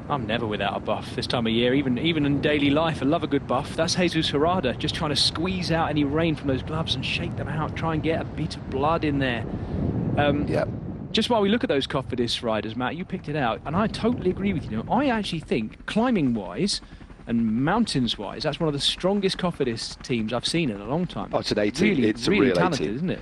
I'm never without a buff this time of year, even in daily life. I love a good buff. That's Jesus Herrada, just trying to squeeze out any rain from those gloves and shake them out, try and get a bit of blood in there. Just while we look at those Cofidis riders, Matt, you picked it out, and I totally agree with you. I actually think, climbing-wise and mountains-wise, that's one of the strongest Cofidis teams I've seen in a long time. Oh, it's an 18. It's really a real talented, 18. isn't it?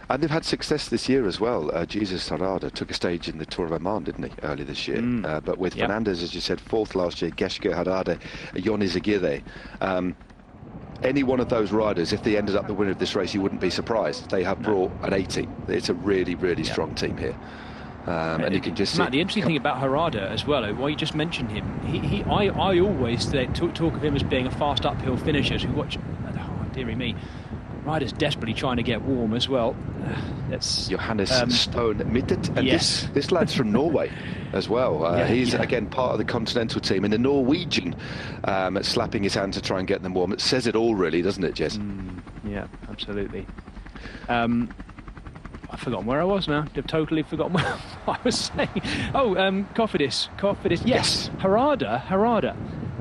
And they've had success this year as well. Jesus Herrada took a stage in the Tour of Oman, didn't he, earlier this year? But with Fernandez, as you said, 4th last year, Geschke, Herrada, Jonis Aguirre. Any one of those riders, if they ended up the winner of this race, you wouldn't be surprised. They have brought an 18. It's a really, really strong team here. And you can just Matt, see, the interesting thing about Herrada as well, why you just mentioned him, I always talk of him as being a fast uphill finisher who watch, dearie me, riders desperately trying to get warm as well. That's Johannes Stone Mittet, and this lad's from Norway as well. He's again part of the continental team, and the Norwegian slapping his hand to try and get them warm. It says it all, really, doesn't it, Jess? Yeah, absolutely. I've forgotten where I was now. I've totally forgotten what I was saying. Cofidis. Yes, Herrada.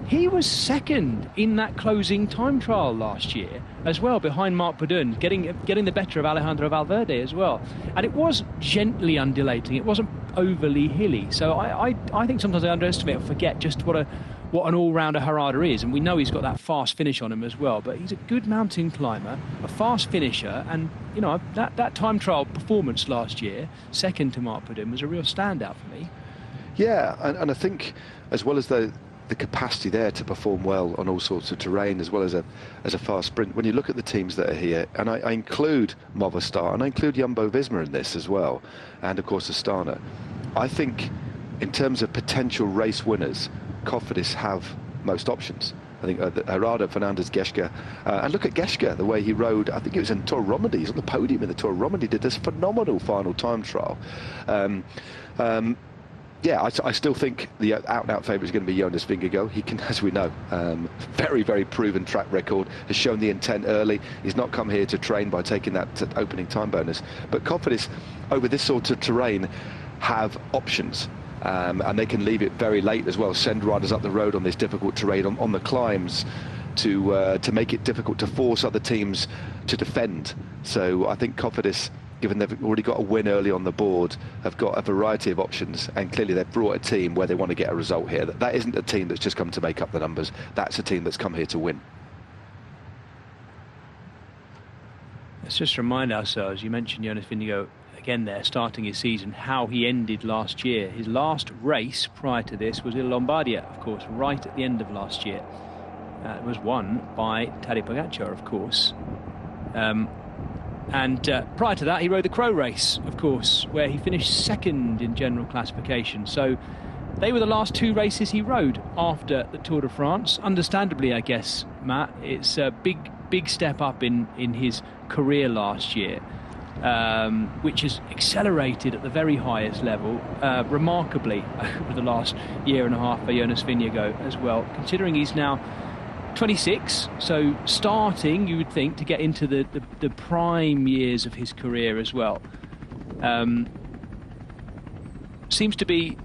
He was second in that closing time trial last year as well, behind Marc Bourdon, getting the better of Alejandro Valverde as well. And it was gently undulating. It wasn't overly hilly. So I think sometimes I underestimate or forget just what an all-rounder Herrada is. And we know he's got that fast finish on him as well. But he's a good mountain climber, a fast finisher. And, you know, that time trial performance last year, second to Marc Bourdon, was a real standout for me. Yeah, and I think as well as the capacity there to perform well on all sorts of terrain, as well as a fast sprint. When you look at the teams that are here, and I include Movistar and I include Jumbo-Visma in this as well, and of course Astana, I think in terms of potential race winners, Cofidis have most options. I think Herrada, Fernandez, Geschke, and look at Geschke, the way he rode. I think it was in Tour Romandy. He's on the podium in the Tour Romandy. Did this phenomenal final time trial. Yeah, I still think the out-and-out favourite is going to be Jonas Vingegaard. He can, as we know, very, very proven track record, has shown the intent early. He's not come here to train by taking that opening time bonus. But Cofidis, over this sort of terrain, have options. And they can leave it very late as well, send riders up the road on this difficult terrain, on the climbs, to make it difficult to force other teams to defend. So I think Cofidis, given they've already got a win early on the board, have got a variety of options, and clearly they've brought a team where they want to get a result here. That isn't a team that's just come to make up the numbers. That's a team that's come here to win. Let's just remind ourselves, you mentioned Jonas Vingegaard again there, starting his season, how he ended last year. His last race prior to this was in Lombardia, of course, right at the end of last year. It was won by Tadej Pogacar, of course. And prior to that, he rode the Crow race, of course, where he finished second in general classification. So they were the last two races he rode after the Tour de France. Understandably, I guess, Matt, it's a big step up in his career last year, which has accelerated at the very highest level, remarkably, over the last year and a half for Jonas Vingegaard as well, considering he's now 26, so starting, you would think, to get into the prime years of his career as well. seems to be,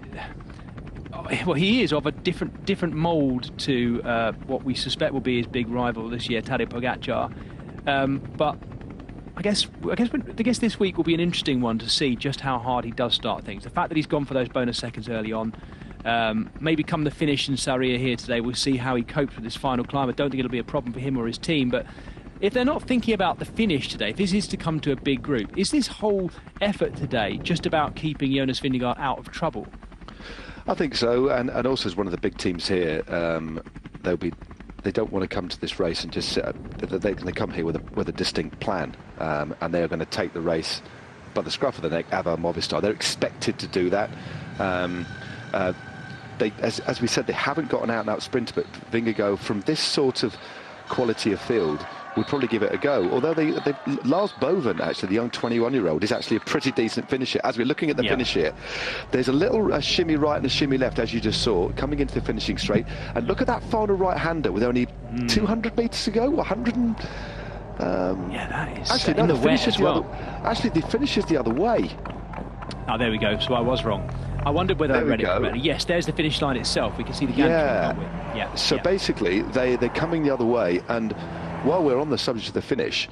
well, he is of a different mould to what we suspect will be his big rival this year, Tadej Pogacar. But I guess this week will be an interesting one to see just how hard he does start things. The fact that he's gone for those bonus seconds early on, maybe come the finish in Sarria here today, we'll see how he copes with this final climb. I don't think it'll be a problem for him or his team, but if they're not thinking about the finish today, if this is to come to a big group, is this whole effort today just about keeping Jonas Vingegaard out of trouble? I think so, and also as one of the big teams here, they don't want to come to this race and just sit up. They come here with a distinct plan, and they are going to take the race by the scruff of the neck, Ava Movistar. They're expected to do that. As we said, they haven't got an out-and-out sprinter, but Vingegaard, from this sort of quality of field, would probably give it a go. Although Lars Boven, actually, the young 21-year-old, is actually a pretty decent finisher. As we're looking at the finish here, there's a little shimmy right and a shimmy left, as you just saw, coming into the finishing straight. And look at that final right-hander with only 200 metres to go, 100 and... that is actually, no, the finish is the finish is the other way. Oh, there we go. So I was wrong. I wondered whether I read it correctly. Yes, there's the finish line itself. We can see the gantry. Yeah. So basically, they're coming the other way. And while we're on the subject of the finish,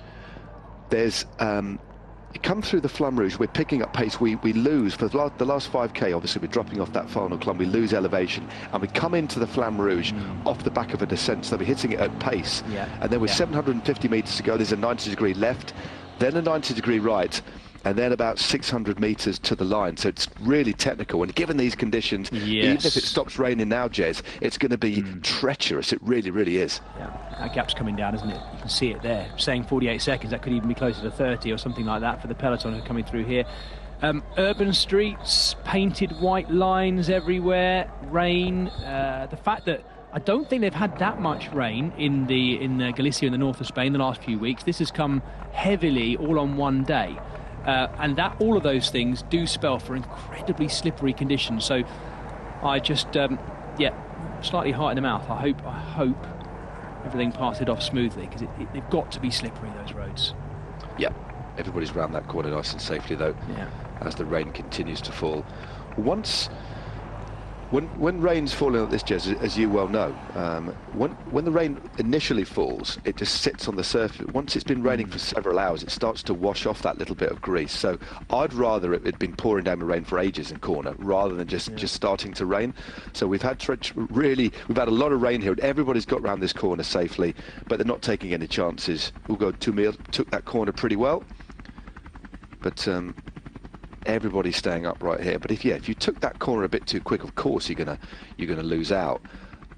there's come through the Flamme Rouge. We're picking up pace. We lose for the last 5k. Obviously, we're dropping off that final climb. We lose elevation, and we come into the Flamme Rouge off the back of a descent. So we're hitting it at pace. And then with 750 meters to go, there's a 90-degree left, then a 90-degree right, and then about 600 metres to the line. So it's really technical. And given these conditions, even if it stops raining now, Jez, it's going to be treacherous. It really, really is. Yeah, that gap's coming down, isn't it? You can see it there. Saying 48 seconds, that could even be closer to 30 or something like that for the peloton who are coming through here. Urban streets, painted white lines everywhere, rain. The fact that I don't think they've had that much rain in Galicia in the north of Spain the last few weeks. This has come heavily all on one day. And that all of those things do spell for incredibly slippery conditions. So I just, slightly heart in the mouth. I hope everything passes off smoothly, because they've got to be slippery, those roads. Yep, everybody's round that corner nice and safely, though, as the rain continues to fall. When rain's falling like this, Jez, as you well know, when the rain initially falls, it just sits on the surface. Once it's been raining for several hours, it starts to wash off that little bit of grease. So I'd rather it had been pouring down with rain for ages in corner, rather than just starting to rain. So we've had a lot of rain here, and everybody's got round this corner safely, but they're not taking any chances. Hugo Tumil took that corner pretty well, but everybody's staying up right here. But if you took that corner a bit too quick, of course you're gonna lose out.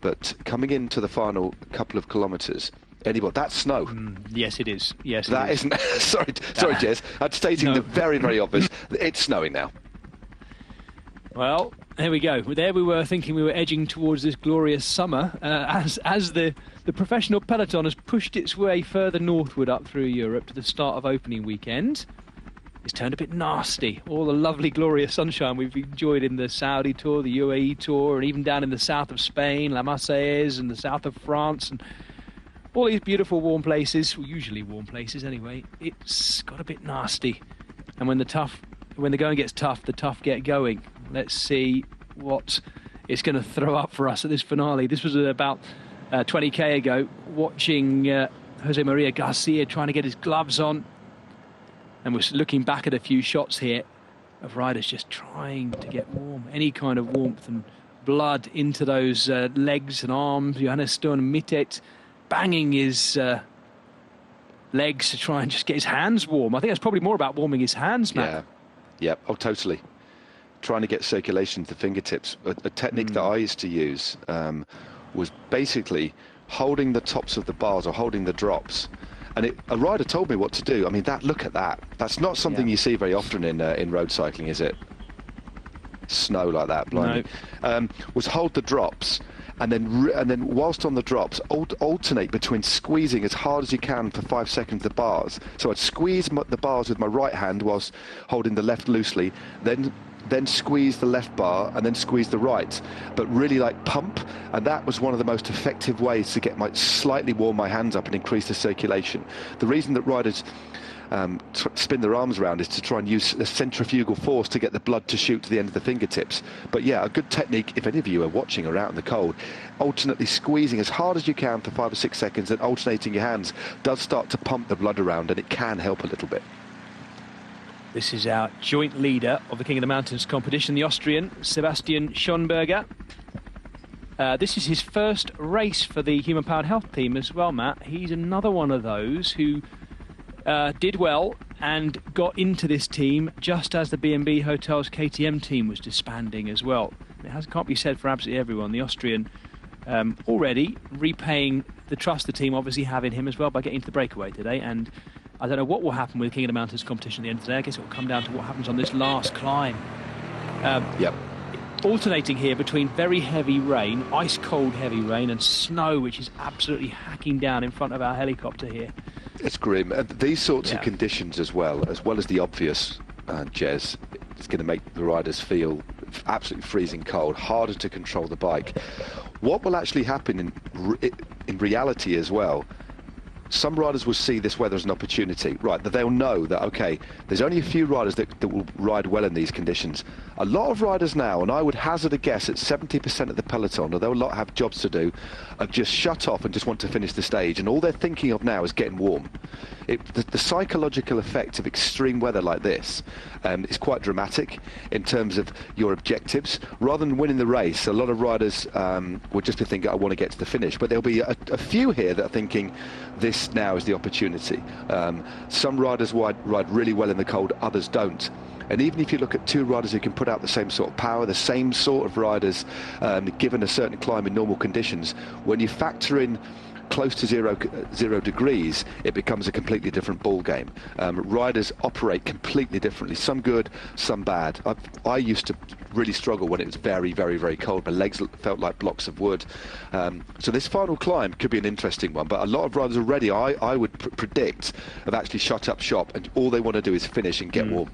But coming into the final couple of kilometres, that's snow. Yes, it is. Yes, that isn't. sorry, Jez. I'm stating the very, very obvious. It's snowing now. Well, there we go. There we were thinking we were edging towards this glorious summer, as the professional peloton has pushed its way further northward up through Europe to the start of opening weekend. It's turned a bit nasty. All the lovely, glorious sunshine we've enjoyed in the Saudi Tour, the UAE Tour, and even down in the south of Spain, La Marseillaise, and the south of France, and all these beautiful warm places, well, usually warm places anyway. It's got a bit nasty. And when the going gets tough, the tough get going. Let's see what it's going to throw up for us at this finale. This was about 20k ago, watching Jose Maria Garcia trying to get his gloves on. And we're looking back at a few shots here of riders just trying to get warm, any kind of warmth and blood into those legs and arms. Johannes Stone Mittet banging his legs to try and just get his hands warm. I think that's probably more about warming his hands, Matt. Yeah, oh, totally. Trying to get circulation to the fingertips. A technique that I used to use was basically holding the tops of the bars or holding the drops. And a rider told me what to do. I mean, look at that. That's not something you see very often in road cycling, is it? Snow like that, blimey. No. Was hold the drops, and then whilst on the drops, alternate between squeezing as hard as you can for 5 seconds the bars. So I'd squeeze the bars with my right hand whilst holding the left loosely, then then squeeze the left bar, and then squeeze the right, but really like pump. And that was one of the most effective ways to get slightly warm my hands up and increase the circulation. The reason that riders spin their arms around is to try and use a centrifugal force to get the blood to shoot to the end of the fingertips. But yeah, a good technique, if any of you are watching or out in the cold, alternately squeezing as hard as you can for 5 or 6 seconds and alternating your hands does start to pump the blood around, and it can help a little bit. This is our joint leader of the King of the Mountains competition, the Austrian Sebastian Schonberger. This is his first race for the Human Powered Health team as well, Matt. He's another one of those who did well and got into this team just as the B&B Hotels KTM team was disbanding as well. It can't be said for absolutely everyone. The Austrian already repaying the trust the team obviously have in him as well by getting to the breakaway today. And I don't know what will happen with King of the Mountains competition at the end of the day. I guess it will come down to what happens on this last climb. Yep. Alternating here between very heavy rain, ice cold heavy rain, and snow, which is absolutely hacking down in front of our helicopter here. It's grim. And these sorts of conditions as well as the obvious, Jez, it's going to make the riders feel absolutely freezing cold, harder to control the bike. What will actually happen in reality as well, some riders will see this weather as an opportunity, right, that they'll know that, okay, there's only a few riders that will ride well in these conditions. A lot of riders now, and I would hazard a guess at 70% of the peloton, although a lot have jobs to do, have just shut off and just want to finish the stage, and all they're thinking of now is getting warm. The psychological effect of extreme weather like this is quite dramatic in terms of your objectives. Rather than winning the race, a lot of riders will just be thinking, I want to get to the finish. But there'll be a few here that are thinking, this now is the opportunity. Some riders ride really well in the cold, others don't. And even if you look at two riders who can put out the same sort of power, the same sort of riders, given a certain climb in normal conditions, when you factor in close to zero degrees, it becomes a completely different ball game. Riders operate completely differently, some good, some bad. I used to really struggle when it was very, very, very cold. My legs felt like blocks of wood. So this final climb could be an interesting one, but a lot of riders already, I would predict, have actually shut up shop, and all they want to do is finish and get warm.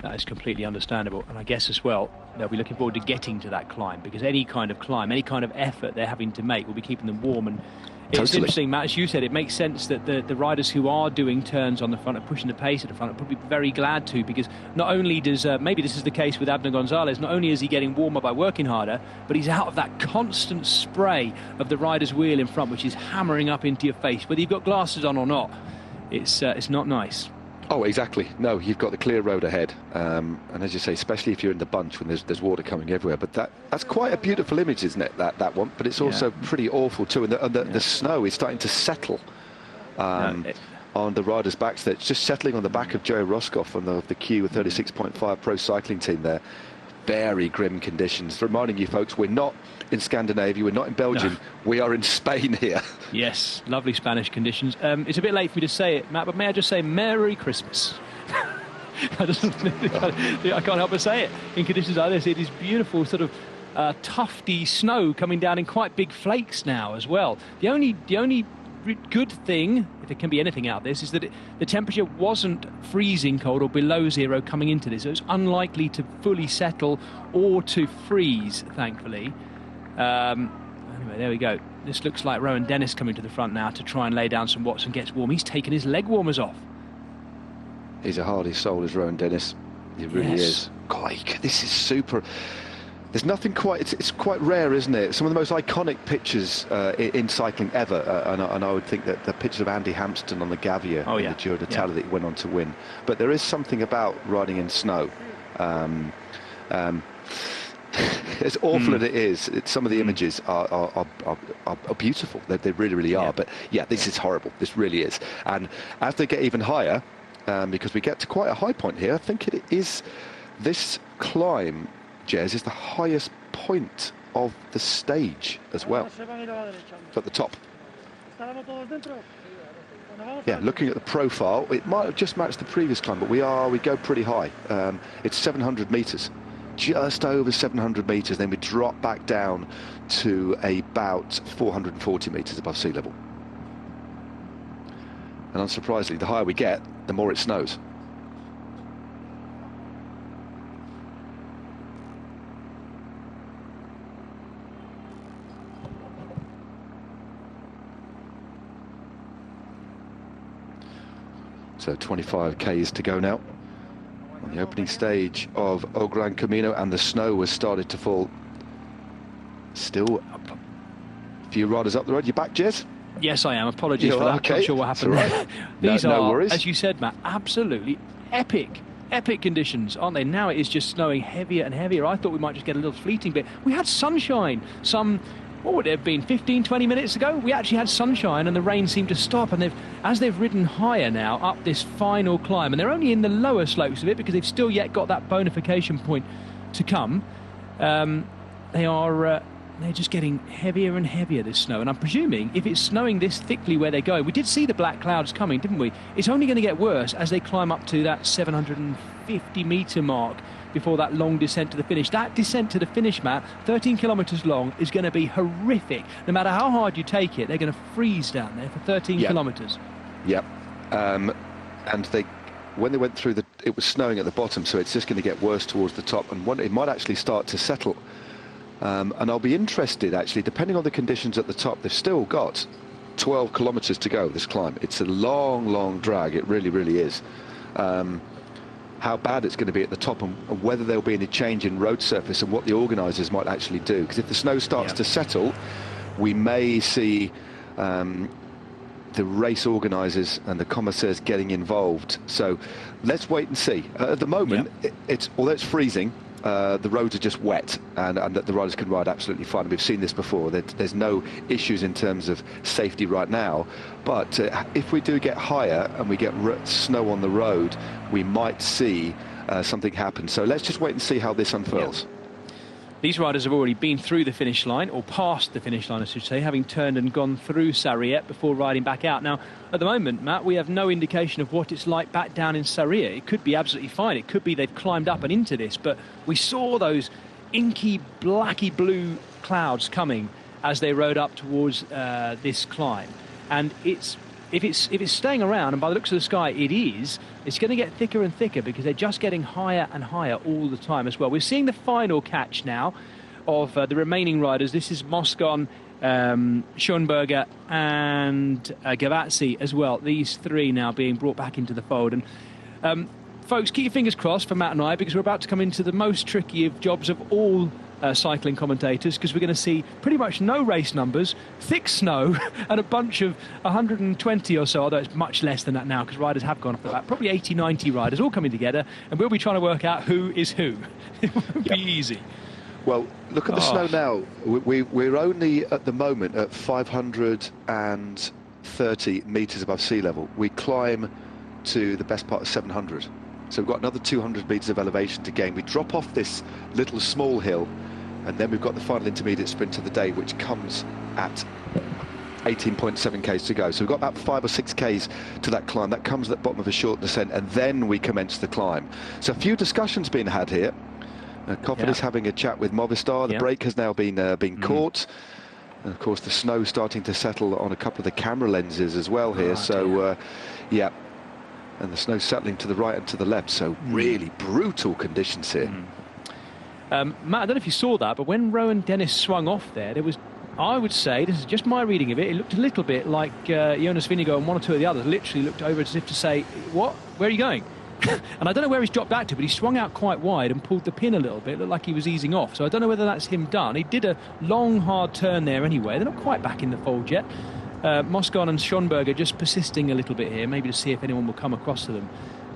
That is completely understandable, and I guess as well they'll be looking forward to getting to that climb, because any kind of climb, any kind of effort they're having to make will be keeping them warm. And it's interesting, Matt, as you said, it makes sense that the riders who are doing turns on the front and pushing the pace at the front are probably very glad to, because not only does, maybe this is the case with Abner Gonzalez, not only is he getting warmer by working harder, but he's out of that constant spray of the rider's wheel in front, which is hammering up into your face, whether you've got glasses on or not. It's not nice. Oh, exactly. No, you've got the clear road ahead, and as you say, especially if you're in the bunch when there's water coming everywhere. But that's quite a beautiful image, isn't it? That one. But it's also pretty awful too. And the snow is starting to settle on the riders' backs. There, it's just settling on the back of Joe Roscoff on the Q36.5 Pro Cycling team there. Very grim conditions. Reminding you folks, we're not in Scandinavia, we're not in Belgium, we are in Spain here. Yes, lovely Spanish conditions. It's a bit late for me to say it, Matt, but may I just say Merry Christmas? I can't help but say it. In conditions like this, it is beautiful, sort of tufty snow coming down in quite big flakes now as well. The only good thing, if there can be anything out of this, is that the temperature wasn't freezing cold or below zero coming into this. It was unlikely to fully settle or to freeze, thankfully. Anyway, there we go. This looks like Rowan Dennis coming to the front now to try and lay down some watts and gets warm. He's taken his leg warmers off. He's a hardy soul, is Rowan Dennis. He really is. God, this is super. There's nothing quite, it's quite rare, isn't it? Some of the most iconic pictures in cycling ever, and I would think that the picture of Andy Hampston on the Gavia in the Giro d'Italia that he went on to win. But there is something about riding in snow. As awful as it is, some of the images are beautiful. They really, really are. But yeah, this is horrible. This really is. And as they get even higher, because we get to quite a high point here, I think it is this climb, Jez, is the highest point of the stage as well. It's at the top. Yeah, looking at the profile, it might have just matched the previous climb, but we go pretty high. It's 700 metres, just over 700 metres. Then we drop back down to about 440 metres above sea level. And unsurprisingly, the higher we get, the more it snows. So 25 Ks to go now on the opening stage of Gran Camino, and the snow has started to fall. Still a few riders up the road. You back, Jez? Yes, I am. Apologies for that. Okay. I'm not sure what happened. Right. These no are, worries. as you said, Matt, absolutely epic conditions, aren't they? Now it is just snowing heavier and heavier. I thought we might just get a little fleeting bit. We had sunshine what would it have been, 15, 20 minutes ago? We actually had sunshine and the rain seemed to stop, and as they've ridden higher now up this final climb, and they're only in the lower slopes of it because they've still yet got that bonification point to come, they're just getting heavier and heavier, this snow. And I'm presuming if it's snowing this thickly where they're going, we did see the black clouds coming, didn't we? It's only going to get worse as they climb up to that 750-metre mark before that long descent to the finish. That descent to the finish, Matt, 13 kilometres long, is going to be horrific. No matter how hard you take it, they're going to freeze down there for 13 kilometres. Yep. And when they went through it was snowing at the bottom, so it's just going to get worse towards the top, and it might actually start to settle. And I'll be interested, actually, depending on the conditions at the top. They've still got 12 kilometres to go, this climb. It's a long, long drag. It really, really is. How bad it's going to be at the top, and whether there'll be any change in road surface, and what the organisers might actually do. Because if the snow starts to settle, we may see the race organisers and the commissaires getting involved. So let's wait and see. At the moment, although it's freezing, the roads are just wet, and that the riders can ride absolutely fine. We've seen this before. There's no issues in terms of safety right now, but if we do get higher and we get snow on the road, we might see something happen. So let's just wait and see how this unfurls. These riders have already been through the finish line, or past the finish line, I should say, having turned and gone through Sarriette before riding back out. Now, at the moment, Matt, we have no indication of what it's like back down in Sarriette. It could be absolutely fine. It could be they've climbed up and into this, but we saw those inky, blacky blue clouds coming as they rode up towards this climb. And if it's staying around, and by the looks of the sky it is, it's going to get thicker and thicker because they're just getting higher and higher all the time as well. We're seeing the final catch now of the remaining riders. This is Moscon, Schoenberger and Gavazzi as well. These three now being brought back into the fold. And folks, keep your fingers crossed for Matt and I, because we're about to come into the most tricky of jobs of all cycling commentators, because we're going to see pretty much no race numbers, thick snow, and a bunch of 120 or so, although it's much less than that now because riders have gone off the back, probably 80, 90 riders all coming together, and we'll be trying to work out who is who. It won't be easy. Well, look at the snow now. We're only at the moment at 530 metres above sea level. We climb to the best part of 700. So we've got another 200 metres of elevation to gain. We drop off this little small hill, and then we've got the final intermediate sprint of the day, which comes at 18.7 Ks to go. So we've got about 5 or 6 Ks to that climb. That comes at the bottom of a short descent, and then we commence the climb. So a few discussions being had here. Coffin is having a chat with Movistar. The brake has now been caught. And of course, the snow starting to settle on a couple of the camera lenses as well here. And the snow settling to the right and to the left. So really brutal conditions here. Matt, I don't know if you saw that, but when Rowan Dennis swung off there was, I would say, this is just my reading of it, it looked a little bit like Jonas Vingegaard and one or two of the others literally looked over as if to say, what? Where are you going? And I don't know where he's dropped back to, but he swung out quite wide and pulled the pin a little bit. It looked like he was easing off. So I don't know whether that's him done. He did a long, hard turn there anyway. They're not quite back in the fold yet. Moscon and Schoenberger just persisting a little bit here, maybe to see if anyone will come across to them.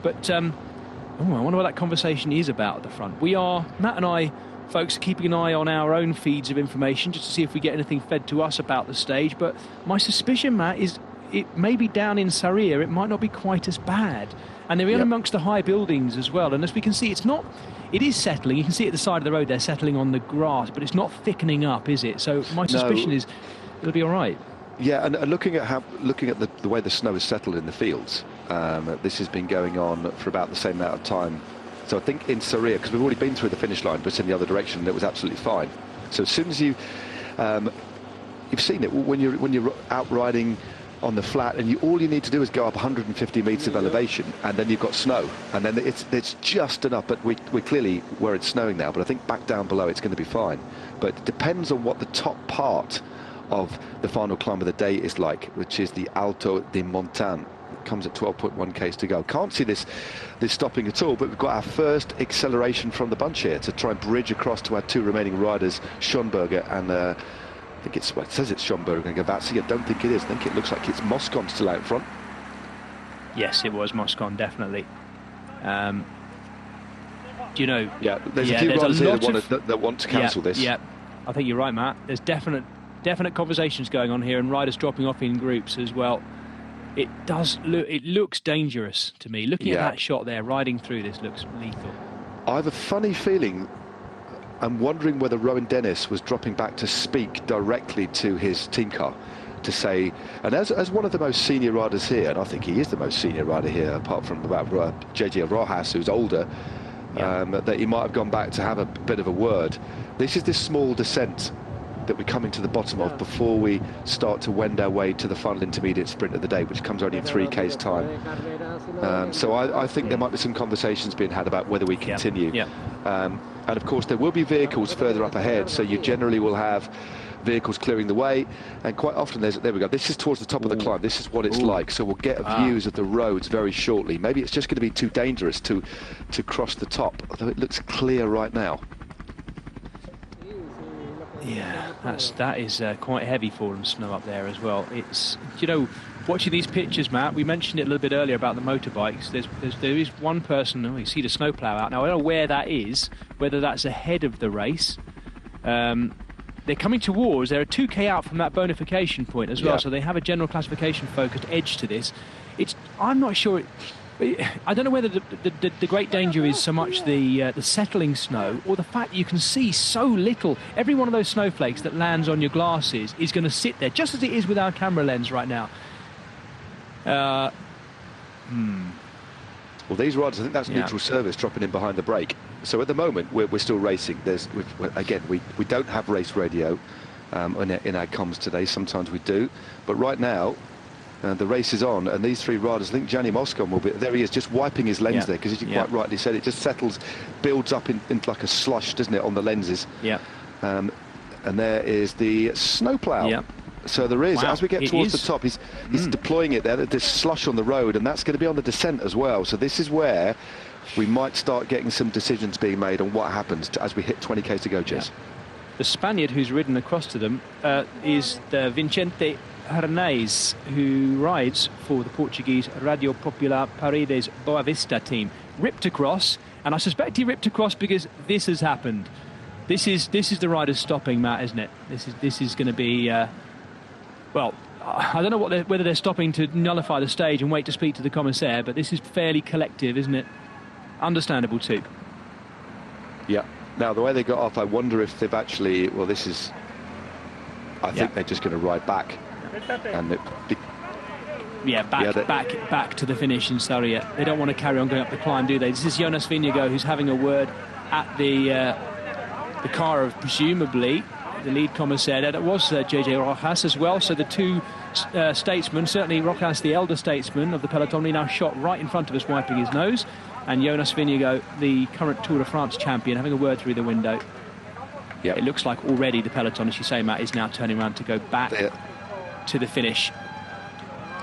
But I wonder what that conversation is about at the front. Matt and I, folks, are keeping an eye on our own feeds of information just to see if we get anything fed to us about the stage. But my suspicion, Matt, is it may be down in Sarriette, it might not be quite as bad. And they're in amongst the high buildings as well. And as we can see, it is settling. You can see at the side of the road they're settling on the grass, but it's not thickening up, is it? So my suspicion is it'll be all right. Yeah, and looking at the way the snow has settled in the fields, this has been going on for about the same amount of time. So I think in Sarriette, because we've already been through the finish line, but in the other direction, and it was absolutely fine. So as soon as you've seen it when you're out riding on the flat, and all you need to do is go up 150 metres of elevation, and then you've got snow, and then it's just enough. But we're clearly where it's snowing now, but I think back down below it's going to be fine. But it depends on what the top part of the final climb of the day is like, which is the Alto de Montagne. comes at 12.1 k's to go. Can't see this stopping at all, but we've got our first acceleration from the bunch here to try and bridge across to our two remaining riders, Schonberger and I think it's, well, it says it's Schonberger and Gavazzi. I don't think it is. I think it looks like it's Moscon still out front. Yes, it was Moscon, definitely. Do you know? Yeah, there's a few riders here that want to cancel this. Yeah, I think you're right, Matt. There's definite conversations going on here, and riders dropping off in groups as well. It does look. It looks dangerous to me. Looking at that shot there, riding through this looks lethal. I have a funny feeling. I'm wondering whether Rowan Dennis was dropping back to speak directly to his team car to say, and as one of the most senior riders here, and I think he is the most senior rider here, apart from JJ Rojas, who's older, that he might have gone back to have a bit of a word. This is this small descent that we're coming to the bottom of before we start to wend our way to the final intermediate sprint of the day, which comes only in 3k's time. So I think there might be some conversations being had about whether we continue. And of course there will be vehicles further up ahead, so you generally will have vehicles clearing the way, and quite often there we go, this is towards the top of the climb, this is what it's like, so we'll get views of the roads very shortly. Maybe it's just going to be too dangerous to cross the top, although it looks clear right now. Yeah, that is quite heavy fallen snow up there as well. It's, you know, watching these pictures, Matt, we mentioned it a little bit earlier about the motorbikes. There is one person, you see the snowplow out. Now, I don't know where that is, whether that's ahead of the race. They're coming towards, they're a 2k out from that bonification point as well, so they have a general classification focused edge to this. I'm not sure, I don't know whether the great danger is so much the settling snow, or the fact that you can see so little. Every one of those snowflakes that lands on your glasses is going to sit there, just as it is with our camera lens right now. Well, these riders, I think that's neutral service dropping in behind the brake. So at the moment, we're still racing. Again, we don't have race radio in our comms today. Sometimes we do. But right now, the race is on, and these three riders, I think Gianni Moscon will be, there he is, just wiping his lens there, because as you quite rightly said, it just settles, builds up into like a slush, doesn't it, on the lenses. And there is the snowplow. So there is, as we get towards the top, he's deploying it there, there's slush on the road, and that's going to be on the descent as well. So this is where we might start getting some decisions being made on what happens as we hit 20k to go, Jez. The Spaniard who's ridden across to them is the Vicente Arnaiz, who rides for the Portuguese Radio Popular Paredes Boavista team. Ripped across, and I suspect he ripped across because this has happened. This is the riders stopping, Matt, isn't it? This is going to be well, I don't know whether they're stopping to nullify the stage and wait to speak to the commissaire, but this is fairly collective, isn't it? Understandable too. Yeah. Now, the way they got off, I wonder if they've actually, well, this is, I think they're just going to ride back. And back to the finish in Sarria. They don't want to carry on going up the climb, do they? This is Jonas Vingegaard who's having a word at the car of presumably the lead commissaire. That was JJ Rojas as well. So the two statesmen, certainly Rojas, the elder statesman of the peloton, he now shot right in front of us, wiping his nose. And Jonas Vingegaard, the current Tour de France champion, having a word through the window. It looks like already the peloton, as you say, Matt, is now turning around to go back to the finish.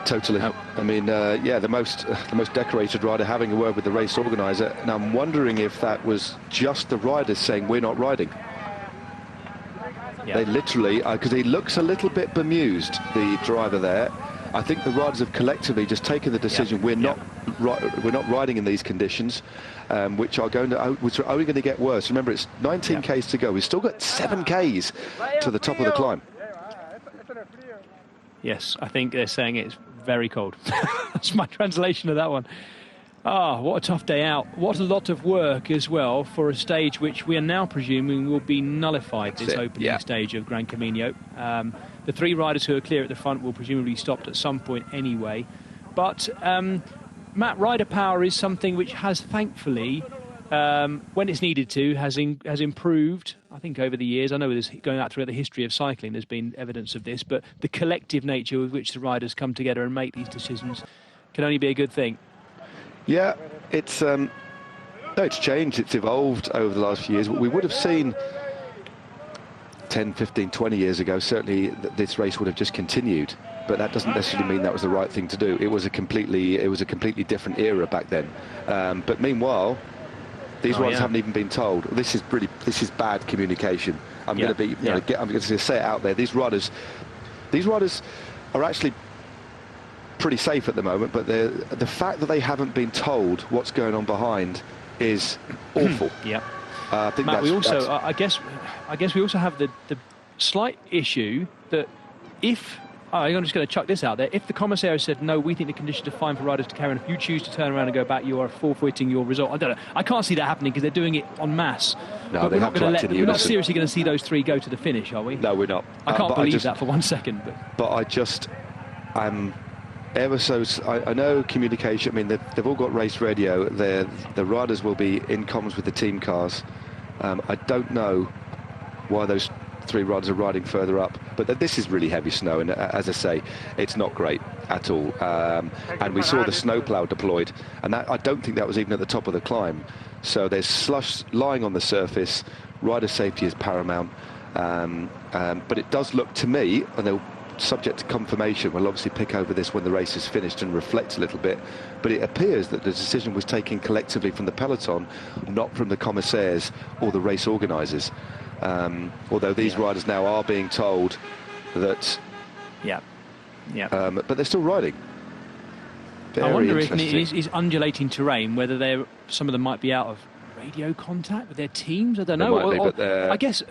Totally. I mean, the most decorated rider having a word with the race organizer, and I'm wondering if that was just the riders saying we're not riding. They literally, because he looks a little bit bemused, the driver there. I think the riders have collectively just taken the decision we're not riding in these conditions, which are only going to get worse. Remember, it's 19 k's to go. We've still got 7 k's to the top of the climb. Yes, I think they're saying it's very cold. That's my translation of that one. What a tough day out. What a lot of work as well for a stage which we are now presuming will be nullified, this opening stage of Gran Camino. The 3 riders who are clear at the front will presumably be stopped at some point anyway. But, Matt, rider power is something which has thankfulully, when it's needed to, has improved, I think, over the years. I know there's, going out through the history of cycling, there's been evidence of this, but the collective nature with which the riders come together and make these decisions can only be a good thing. Yeah, it's changed, it's evolved over the last few years. We would have seen 10, 15, 20 years ago, certainly this race would have just continued. but that doesn't necessarily mean that was the right thing to do. It was a completely different era back then. But meanwhile, these riders haven't even been told. This is bad communication. I'm going to say it out there. These riders are actually pretty safe at the moment, but the fact that they haven't been told what's going on behind is awful. I think Matt, I guess we also have the slight issue that if I'm just going to chuck this out there. If the commissaire said, no, we think the conditions are fine for riders to carry on, if you choose to turn around and go back, you are forfeiting your result. I don't know. I can't see that happening because they're doing it en masse. No, we're not seriously going to see those three go to the finish, are we? No, we're not. I can't believe that for 1 second. But I'm ever so... I know communication, I mean, they've all got race radio. The riders will be in comms with the team cars. I don't know why those three riders are riding further up, but this is really heavy snow, and as I say, it's not great at all. And we saw the snowplow deployed, and I don't think that was even at the top of the climb. So there's slush lying on the surface. Rider safety is paramount, but it does look to me, and they'll subject to confirmation, we'll obviously pick over this when the race is finished and reflect a little bit, but it appears that the decision was taken collectively from the peloton, not from the commissaires or the race organisers. Although these riders now are being told that... but they're still riding. Very I wonder if it is undulating terrain, whether some of them might be out of radio contact with their teams. I don't know. I guess...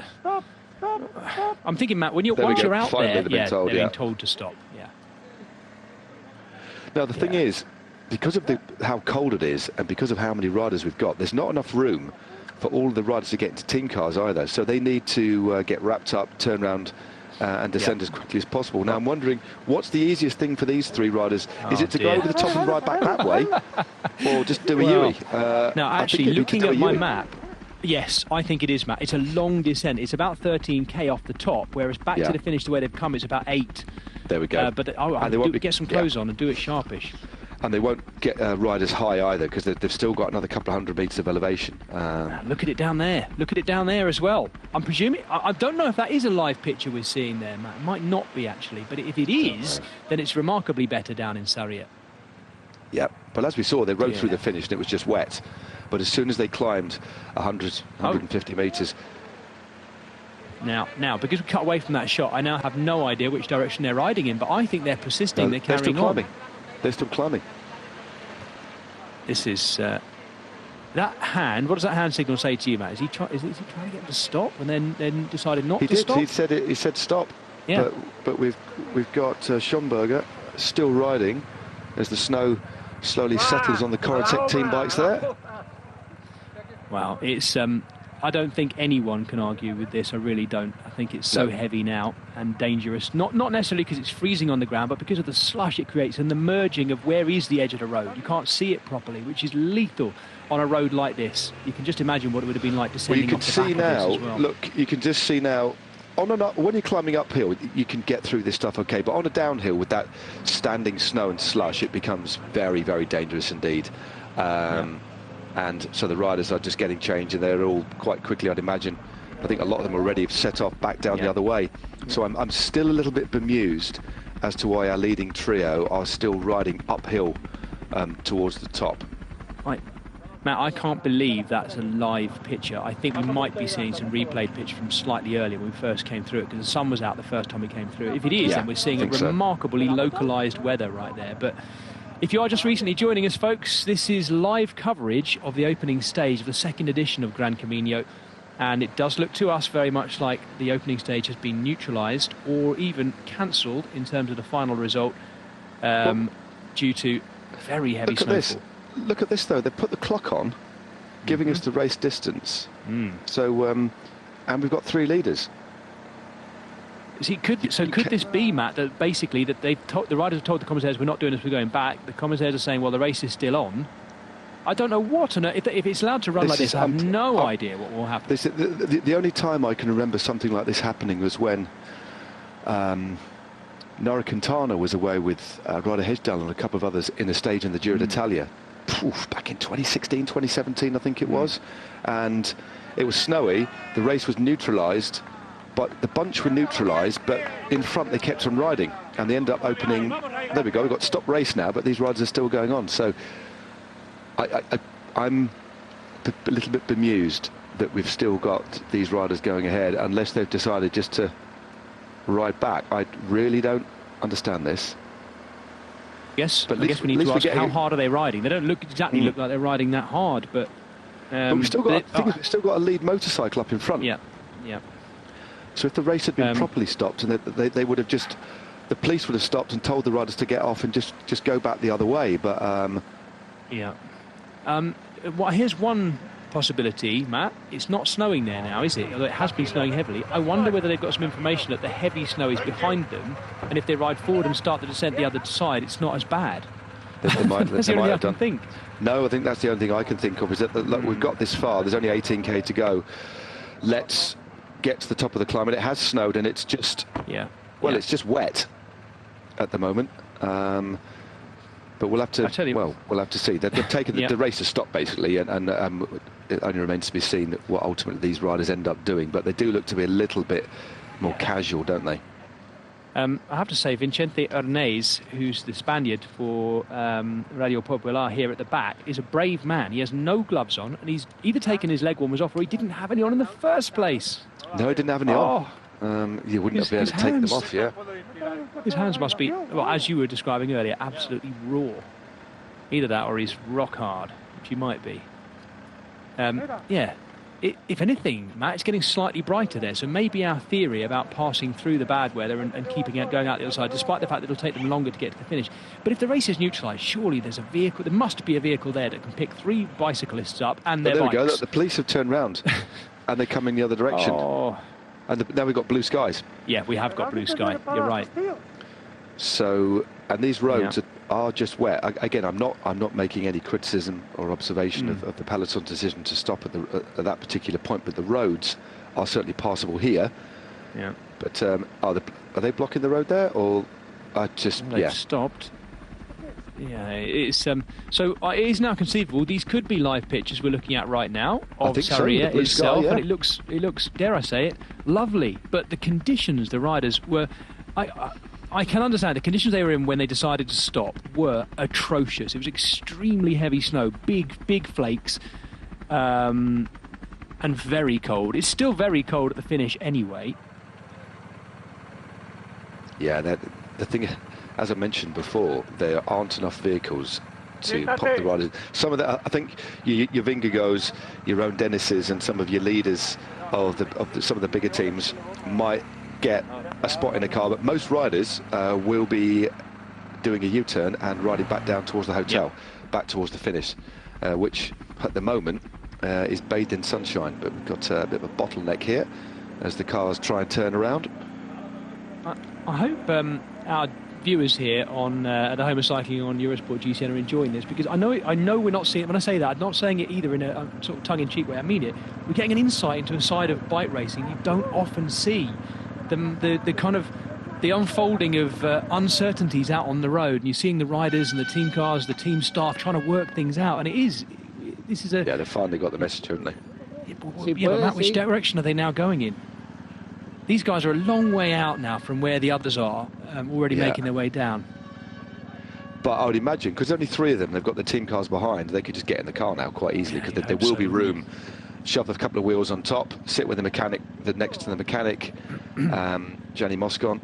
I'm thinking, Matt, once you're out there, they're being told to stop. Now, the thing is, because of how cold it is and because of how many riders we've got, there's not enough room for all of the riders to get into team cars either. So they need to get wrapped up, turn around and descend as quickly as possible. Now, I'm wondering, what's the easiest thing for these three riders? Is it to go over the top and ride back that way? Or just do a Yui? No, actually, looking at my map, yes, I think it is, Matt. It's a long descent. It's about 13k off the top, whereas back to the finish to where they've come, it's about 8. There we go. But get some clothes on and do it sharpish. And they won't get riders high either, because they've still got another couple of hundred metres of elevation. Look at it down there. Look at it down there as well. I'm presuming... I don't know if that is a live picture we're seeing there, Matt. It might not be, actually. But if it is, then it's remarkably better down in Sarriette. Yeah, but as we saw, they rode through the finish and it was just wet. But as soon as they climbed 150 metres... Now, because we cut away from that shot, I now have no idea which direction they're riding in, but I think they're persisting, they're carrying still climbing. They're still climbing. This is... that hand, what does that hand signal say to you, Matt? Is he trying to get them to stop and then decided not to stop? He said stop. Yeah. But we've got Schomburger still riding as the snow slowly settles on the Corotec team bikes there. Wow, it's... I don't think anyone can argue with this. I really don't. I think it's so heavy now and dangerous. Not necessarily because it's freezing on the ground, but because of the slush it creates and the merging of where is the edge of the road. You can't see it properly, which is lethal on a road like this. You can just imagine what it would have been like descending off the back of this as well. Look, you can just see now, when you're climbing uphill, you can get through this stuff okay, but on a downhill with that standing snow and slush, it becomes very, very dangerous indeed. And so the riders are just getting changed, and they're all quite quickly, I'd imagine. I think a lot of them already have set off back down the other way. So I'm still a little bit bemused as to why our leading trio are still riding uphill towards the top. Right. Matt, I can't believe that's a live picture. I think we might be seeing some replayed picture from slightly earlier when we first came through it, because the sun was out the first time we came through. If it is, then we're seeing a remarkably localised weather right there. But if you are just recently joining us, folks, this is live coverage of the opening stage of the second edition of Gran Camin, and it does look to us very much like the opening stage has been neutralised or even cancelled in terms of the final result due to very heavy snowfall. Look at this, though. They put the clock on, giving us the race distance. So, and we've got 3 leaders. See, could this be, Matt, that basically that the riders have told the commissaires we're not doing this, we're going back. The commissaires are saying, well, the race is still on. I don't know what, and if it's allowed to run like this, I have no idea what will happen. The only time I can remember something like this happening was when Nora Quintana was away with Ryder Hesjedal and a couple of others in a stage in the Giro d'Italia. Back in 2016, 2017, I think it was. And it was snowy. The race was neutralised. but the bunch were neutralised, but in front they kept on riding, and they end up opening. There we go. We've got stop race now, but these riders are still going on. So I'm a little bit bemused that we've still got these riders going ahead, unless they've decided just to ride back. I really don't understand this. Yes, but I guess we need to ask, how hard are they riding? They don't look like they're riding that hard, but we've still got. We've still got a lead motorcycle up in front. Yeah, yeah. So if the race had been properly stopped, and they would have just, the police would have stopped and told the riders to get off and just go back the other way. But yeah. Well, here's one possibility, Matt. It's not snowing there now, is it? Although it has been snowing heavily. I wonder whether they've got some information that the heavy snow is behind them, and if they ride forward and start the descent the other side, it's not as bad. That's the only thing I can think. No, I think that's the only thing I can think of, is that look, we've got this far. There's only 18k to go. Let's get to the top of the climb, and it has snowed, and it's just it's just wet at the moment. But we'll have to. Well, we'll have to see. They've taken the race to stop basically, and it only remains to be seen what ultimately these riders end up doing. But they do look to be a little bit more casual, don't they? I have to say, Vicente Ernez, who's the Spaniard for Radio Popular here at the back, is a brave man. He has no gloves on, and he's either taken his leg warmers off or he didn't have any on in the first place. No, he didn't have any on. You wouldn't have been able to take them off, yeah. His hands must be, well, as you were describing earlier, absolutely raw. Either that or he's rock hard, which he might be. If anything, Matt, it's getting slightly brighter there, so maybe our theory about passing through the bad weather and keeping it going out the other side, despite the fact that it'll take them longer to get to the finish. But if the race is neutralised, surely there's a vehicle, there must be a vehicle there that can pick 3 bicyclists up and their bikes. There we go, look, the police have turned round and they're coming the other direction. And now we've got blue skies. Yeah, we have got blue sky, you're right. So, and these roads are just wet. Again, I'm not making any criticism or observation of the peloton's decision to stop at that particular point, but the roads are certainly passable here. Yeah. But are they blocking the road there, or they've stopped? Yeah, it's so it is now conceivable these could be live pictures we're looking at right now of Sarria itself, and it looks, dare I say it, lovely. But the conditions the riders were, I can understand the conditions they were in when they decided to stop were atrocious. It was extremely heavy snow, big flakes, and very cold. It's still very cold at the finish anyway. Yeah, the thing, as I mentioned before, there aren't enough vehicles to pop the riders. Some of the, I think, your Vingagos, your own Dennis's, and some of your leaders of some of the bigger teams might get a spot in a car, but most riders will be doing a U-turn and riding back down towards the hotel, back towards the finish, which at the moment is bathed in sunshine. But we've got a bit of a bottleneck here as the cars try and turn around. I hope our viewers here on at the Home of Cycling on Eurosport GCN are enjoying this, because I know we're not seeing it. When I say that, I'm not saying it either in a sort of tongue-in-cheek way. I mean it. We're getting an insight into a side of bike racing you don't often see. The kind of the unfolding of uncertainties out on the road, and you're seeing the riders and the team cars, the team staff trying to work things out, and this is a... Yeah, they've finally got the message, haven't they? But Matt, which direction are they now going in? These guys are a long way out now from where the others are, already making their way down. But I would imagine, because only 3 of them, they've got the team cars behind, they could just get in the car now quite easily, because there will be room. Shove a couple of wheels on top, sit with the mechanic, next to the mechanic, Gianni Moscon,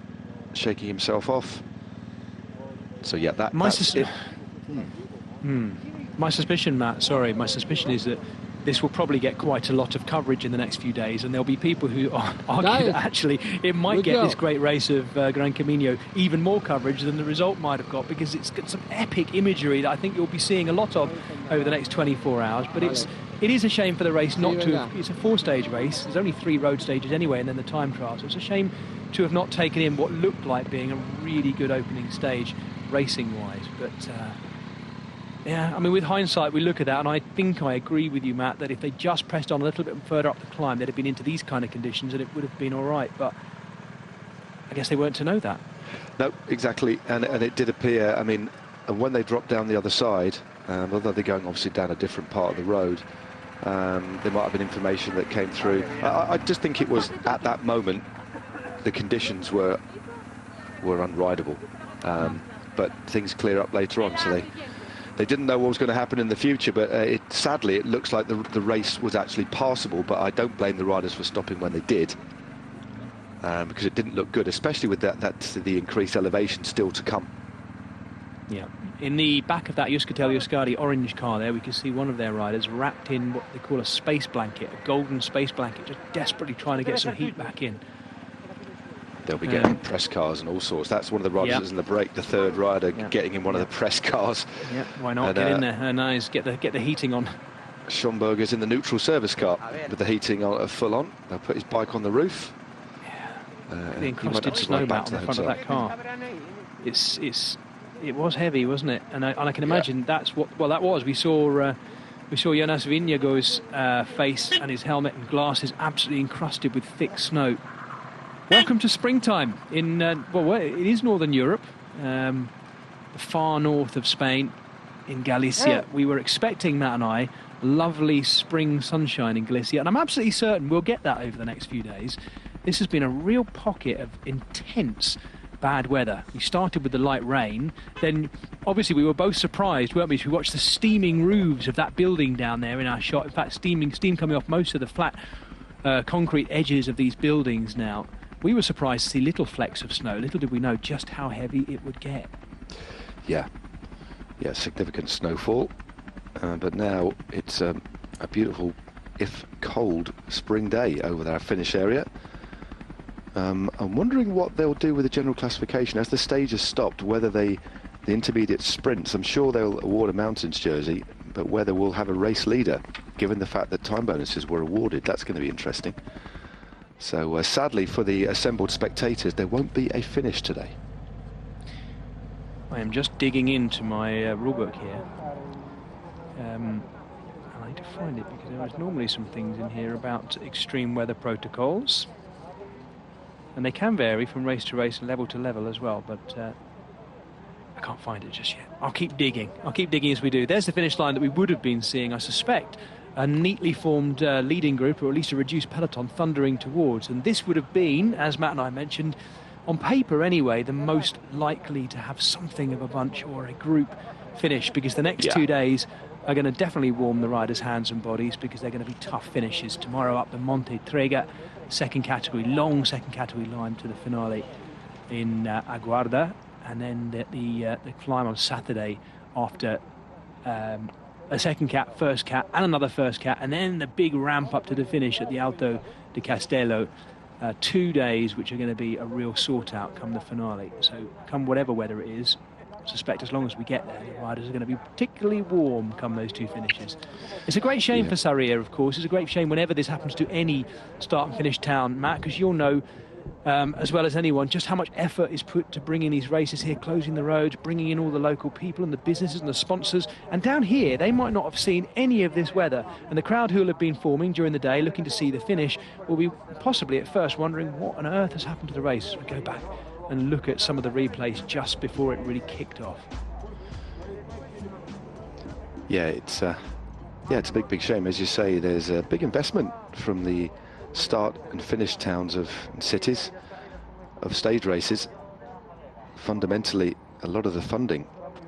shaking himself off. So yeah, that's it. My suspicion, Matt, my suspicion is that this will probably get quite a lot of coverage in the next few days, and there'll be people who argue that actually it might get this great race of Gran Camino even more coverage than the result might have got, because it's got some epic imagery that I think you'll be seeing a lot of over the next 24 hours. But it is a shame for the race not to have, it's a 4-stage race, there's only 3 road stages anyway, and then the time trial, so it's a shame to have not taken in what looked like being a really good opening stage racing-wise. But yeah, I mean, with hindsight, we look at that, and I think I agree with you, Matt, that if they just pressed on a little bit further up the climb, they'd have been into these kind of conditions, and it would have been all right. But I guess they weren't to know that. No, exactly, and it did appear, I mean, when they dropped down the other side, although they're going obviously down a different part of the road, there might have been information that came through. I just think it was, at that moment, the conditions were unrideable. But things clear up later on, so they didn't know what was going to happen in the future, but sadly it looks like the race was actually passable, but I don't blame the riders for stopping when they did, because it didn't look good, especially with the increased elevation still to come. Yeah, in the back of that Euskaltel-Euskadi orange car there, we can see one of their riders wrapped in what they call a space blanket, a golden space blanket, just desperately trying to get some heat back in. They'll be getting press cars and all sorts. That's one of the riders that's in the break, the third rider, getting in one of the press cars. Yeah, why not? Get in there. Nice. Get the heating on. Schomburger's in the neutral service car with the heating full on. They'll put his bike on the roof. The encrusted snow mat on the front of that car. It was heavy, wasn't it? And I can imagine that's what. Well, that was. We saw Jonas Vingegaard's face and his helmet and glasses absolutely encrusted with thick snow. Welcome to springtime in, it is Northern Europe, the far north of Spain, in Galicia. We were expecting, Matt and I, lovely spring sunshine in Galicia, and I'm absolutely certain we'll get that over the next few days. This has been a real pocket of intense bad weather. We started with the light rain, then obviously we were both surprised, weren't we? We watched the steaming roofs of that building down there in our shot. In fact, steam coming off most of the flat concrete edges of these buildings now. We were surprised to see little flecks of snow. Little did we know just how heavy it would get. Yeah, significant snowfall. But now it's a beautiful, if cold, spring day over our finish area. I'm wondering what they'll do with the general classification as the stage has stopped, whether the intermediate sprints, I'm sure they'll award a mountains jersey, but whether we'll have a race leader, given the fact that time bonuses were awarded. That's going to be interesting. So sadly for the assembled spectators, there won't be a finish today. I am just digging into my rulebook here. I need to find it because there is normally some things in here about extreme weather protocols. And they can vary from race to race and level to level as well, but I can't find it just yet. I'll keep digging as we do. There's the finish line that we would have been seeing, I suspect, a neatly formed leading group, or at least a reduced peloton, thundering towards. And this would have been, as Matt and I mentioned, on paper anyway, the most likely to have something of a bunch or a group finish, because the next 2 days are going to definitely warm the riders' hands and bodies, because they're going to be tough finishes. Tomorrow up the Monte Trega, long second category line to the finale in Aguarda, and then the climb on Saturday after a second cat, first cat, and another first cat, and then the big ramp up to the finish at the Alto de Castello. 2 days which are going to be a real sort out come the finale. So come whatever weather it is, I suspect as long as we get there, the riders are going to be particularly warm come those two finishes. It's a great shame for Sarria, of course. It's a great shame whenever this happens to any start and finish town, Matt, because you'll know as well as anyone just how much effort is put to bring in these races here, closing the roads, bringing in all the local people and the businesses and the sponsors. And down here they might not have seen any of this weather, and the crowd who will have been forming during the day looking to see the finish will be possibly at first wondering what on earth has happened to the race as we go back and look at some of the replays just before it really kicked off. It's a big shame. As you say, there's a big investment from the start and finish towns of cities of stage races. Fundamentally, a lot of the funding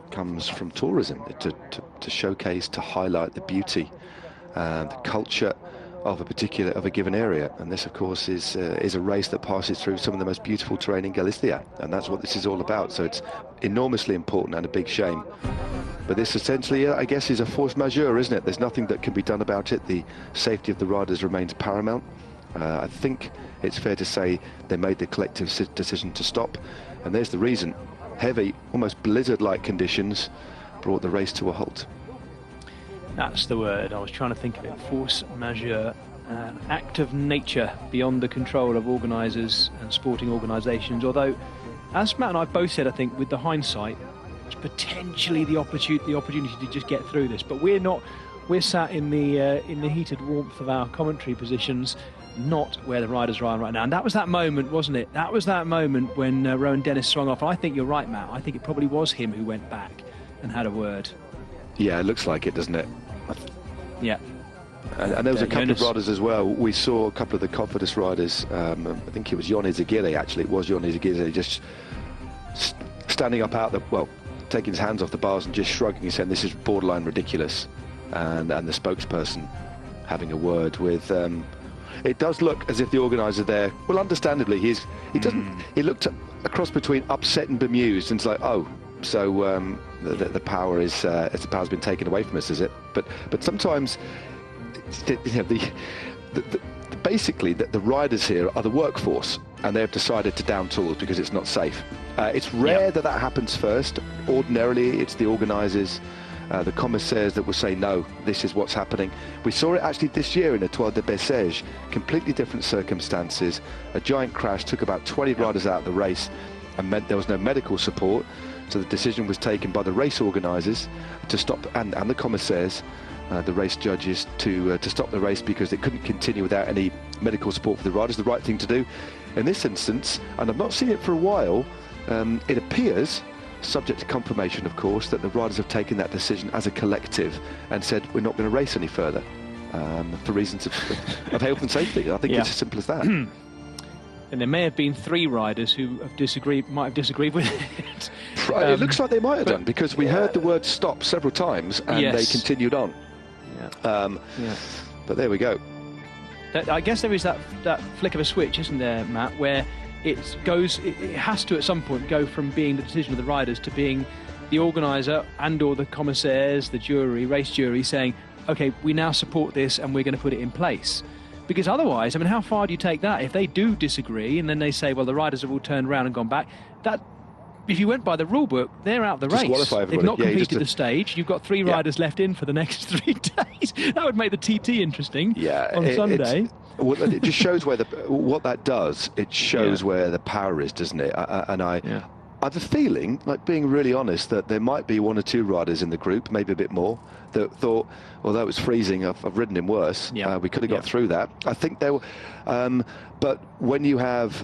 comes from tourism to showcase, to highlight the beauty and the culture of a given area. And this, of course, is a race that passes through some of the most beautiful terrain in Galicia, and that's what this is all about. So it's enormously important and a big shame. But this essentially, I guess, is a force majeure, isn't it? There's nothing that can be done about it. The safety of the riders remains paramount. I think it's fair to say they made the collective decision to stop, and there's the reason. Heavy, almost blizzard-like conditions brought the race to a halt. That's the word. I was trying to think of it. Force majeure. Act of nature beyond the control of organisers and sporting organisations. Although, as Matt and I both said, I think with the hindsight, it's potentially the opportunity to just get through this. But we're not. We're sat in the heated warmth of our commentary positions, not where the riders are right now. And that was that moment, wasn't it? That was that moment when Rowan Dennis swung off. And I think you're right, Matt. I think it probably was him who went back and had a word. Yeah, it looks like it, doesn't it? Yeah. And there was a couple Jonas. of riders as well. We saw a couple of the Cofidis riders. I think it was Johnny Zagile, actually. It was Johnny Zagile just standing up taking his hands off the bars and just shrugging his head. This is borderline ridiculous. And the spokesperson having a word with. It does look as if the organiser there. Well, understandably, he doesn't. He looked across between upset and bemused, and it's like, oh, so the power is the power's been taken away from us, is it? But sometimes. Basically, the riders here are the workforce, and they have decided to down tools because it's not safe. It's rare that happens first. Ordinarily, it's the organisers, the commissaires that will say, no, this is what's happening. We saw it actually this year in the Étoile de Bessèges, completely different circumstances. A giant crash took about 20 riders out of the race and meant there was no medical support. So the decision was taken by the race organisers to stop, and the commissaires, the race judges, to stop the race because it couldn't continue without any medical support for the riders. The right thing to do in this instance, and I've not seen it for a while, it appears, subject to confirmation of course, that the riders have taken that decision as a collective and said we're not going to race any further for reasons of health and safety. I think it's as simple as that. And there may have been 3 riders who might have disagreed with it. It looks like they might have done, because we heard the word stop several times and they continued on. But there we go. I guess there is that flick of a switch, isn't there, Matt, where it has to at some point go from being the decision of the riders to being the organiser and or the commissaires, the jury, race jury, saying, okay, we now support this and we're going to put it in place. Because otherwise, I mean, how far do you take that? If they do disagree and then they say, well, the riders have all turned around and gone back, that, if you went by the rule book, they're out of the race. They've not completed the stage. You've got 3 riders left in for the next 3 days. That would make the TT interesting on Sunday. It just shows what that does. It shows where the power is, doesn't it? I have a feeling, like being really honest, that there might be 1 or 2 riders in the group, maybe a bit more, that thought, although it was freezing, I've ridden him worse. We could have got through that. I think there were, but when you have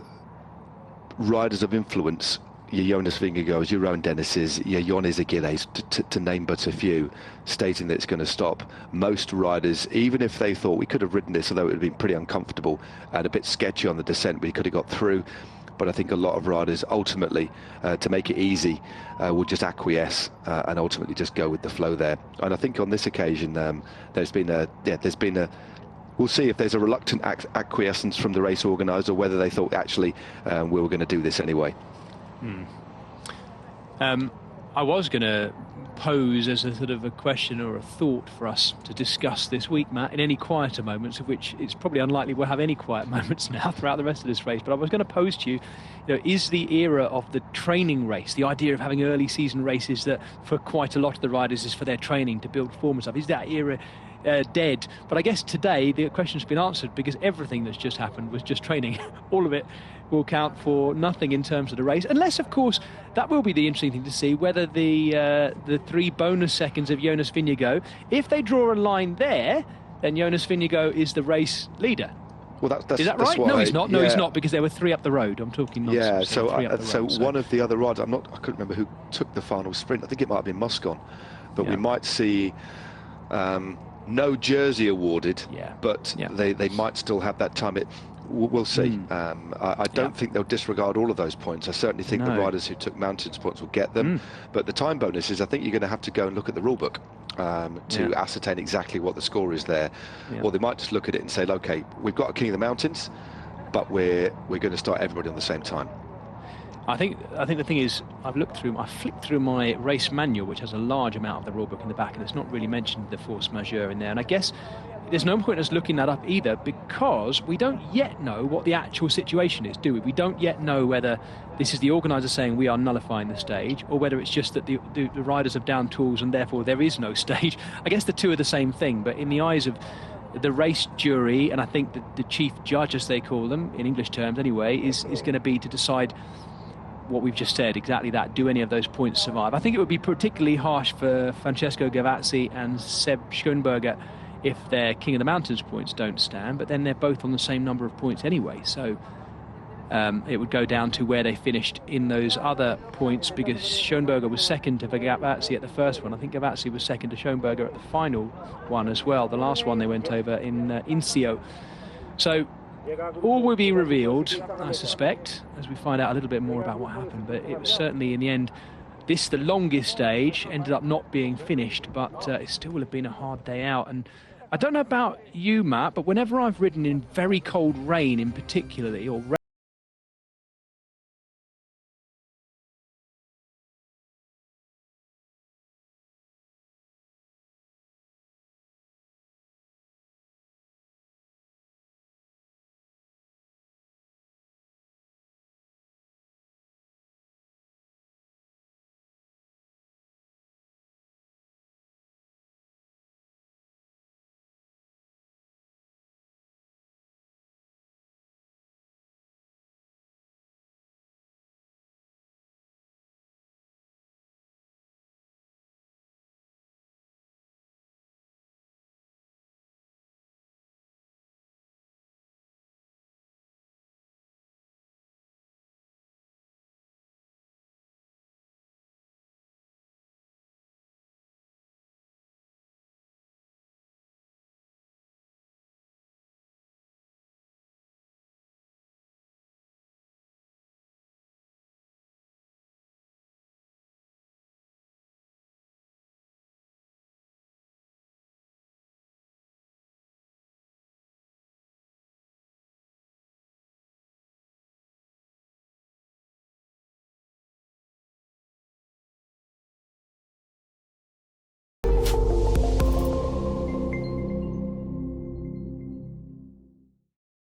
riders of influence, your Jonas Vingegaards, your Rowan Dennis's, your Johnny Zagilles, to name but a few, stating that it's going to stop, most riders, even if they thought we could have ridden this, although it would have been pretty uncomfortable and a bit sketchy on the descent, we could have got through. But I think a lot of riders ultimately, to make it easy, will just acquiesce and ultimately just go with the flow there. And I think on this occasion, there's been a we'll see if there's a reluctant acquiescence from the race organiser, or whether they thought actually we were going to do this anyway. I was going to pose as a sort of a question or a thought for us to discuss this week, Matt, in any quieter moments, of which it's probably unlikely we'll have any quiet moments now throughout the rest of this race. But I was going to pose to you, is the era of the training race, the idea of having early season races that for quite a lot of the riders is for their training to build form and stuff, is that era dead? But I guess today the question's been answered, because everything that's just happened was just training. All of it will count for nothing in terms of the race, unless of course that will be the interesting thing to see, whether the 3 bonus seconds of Jonas Vingegaard, if they draw a line there, then Jonas Vingegaard is the race leader. Well, is that right? No, he's not. No, he's not, because there were 3 up the road. I'm talking nonsense. So one of the other riders, I couldn't remember who took the final sprint. I think it might have been Moscon, but we might see no jersey awarded, but they might still have that time. We'll see. I don't think they'll disregard all of those points. I certainly think the riders who took mountains points will get them. But the time bonuses, I think you're going to have to go and look at the rule book to ascertain exactly what the score is there. Or they might just look at it and say, okay, we've got a King of the Mountains, but we're going to start everybody on the same time. I think the thing is, I flicked through my race manual, which has a large amount of the rule book in the back, and it's not really mentioned the force majeure in there. And I guess there's no point in us looking that up either, because we don't yet know what the actual situation is, do we? We don't yet know whether this is the organiser saying we are nullifying the stage, or whether it's just that the riders have down tools and therefore there is no stage. I guess the two are the same thing, but in the eyes of the race jury, and I think the chief judge, as they call them, in English terms anyway, is going to be to decide what we've just said, exactly that. Do any of those points survive? I think it would be particularly harsh for Francesco Gavazzi and Seb Schoenberger if their King of the Mountains points don't stand, but then they're both on the same number of points anyway. So it would go down to where they finished in those other points, because Schoenberger was second to Gavazzi at the first one. I think Gavazzi was second to Schoenberger at the final one as well, the last one they went over in Incio. So all will be revealed, I suspect, as we find out a little bit more about what happened. But it was certainly, in the end, this, the longest stage, ended up not being finished, but it still will have been a hard day out. And I don't know about you, Matt, but whenever I've ridden in very cold rain in particularly, or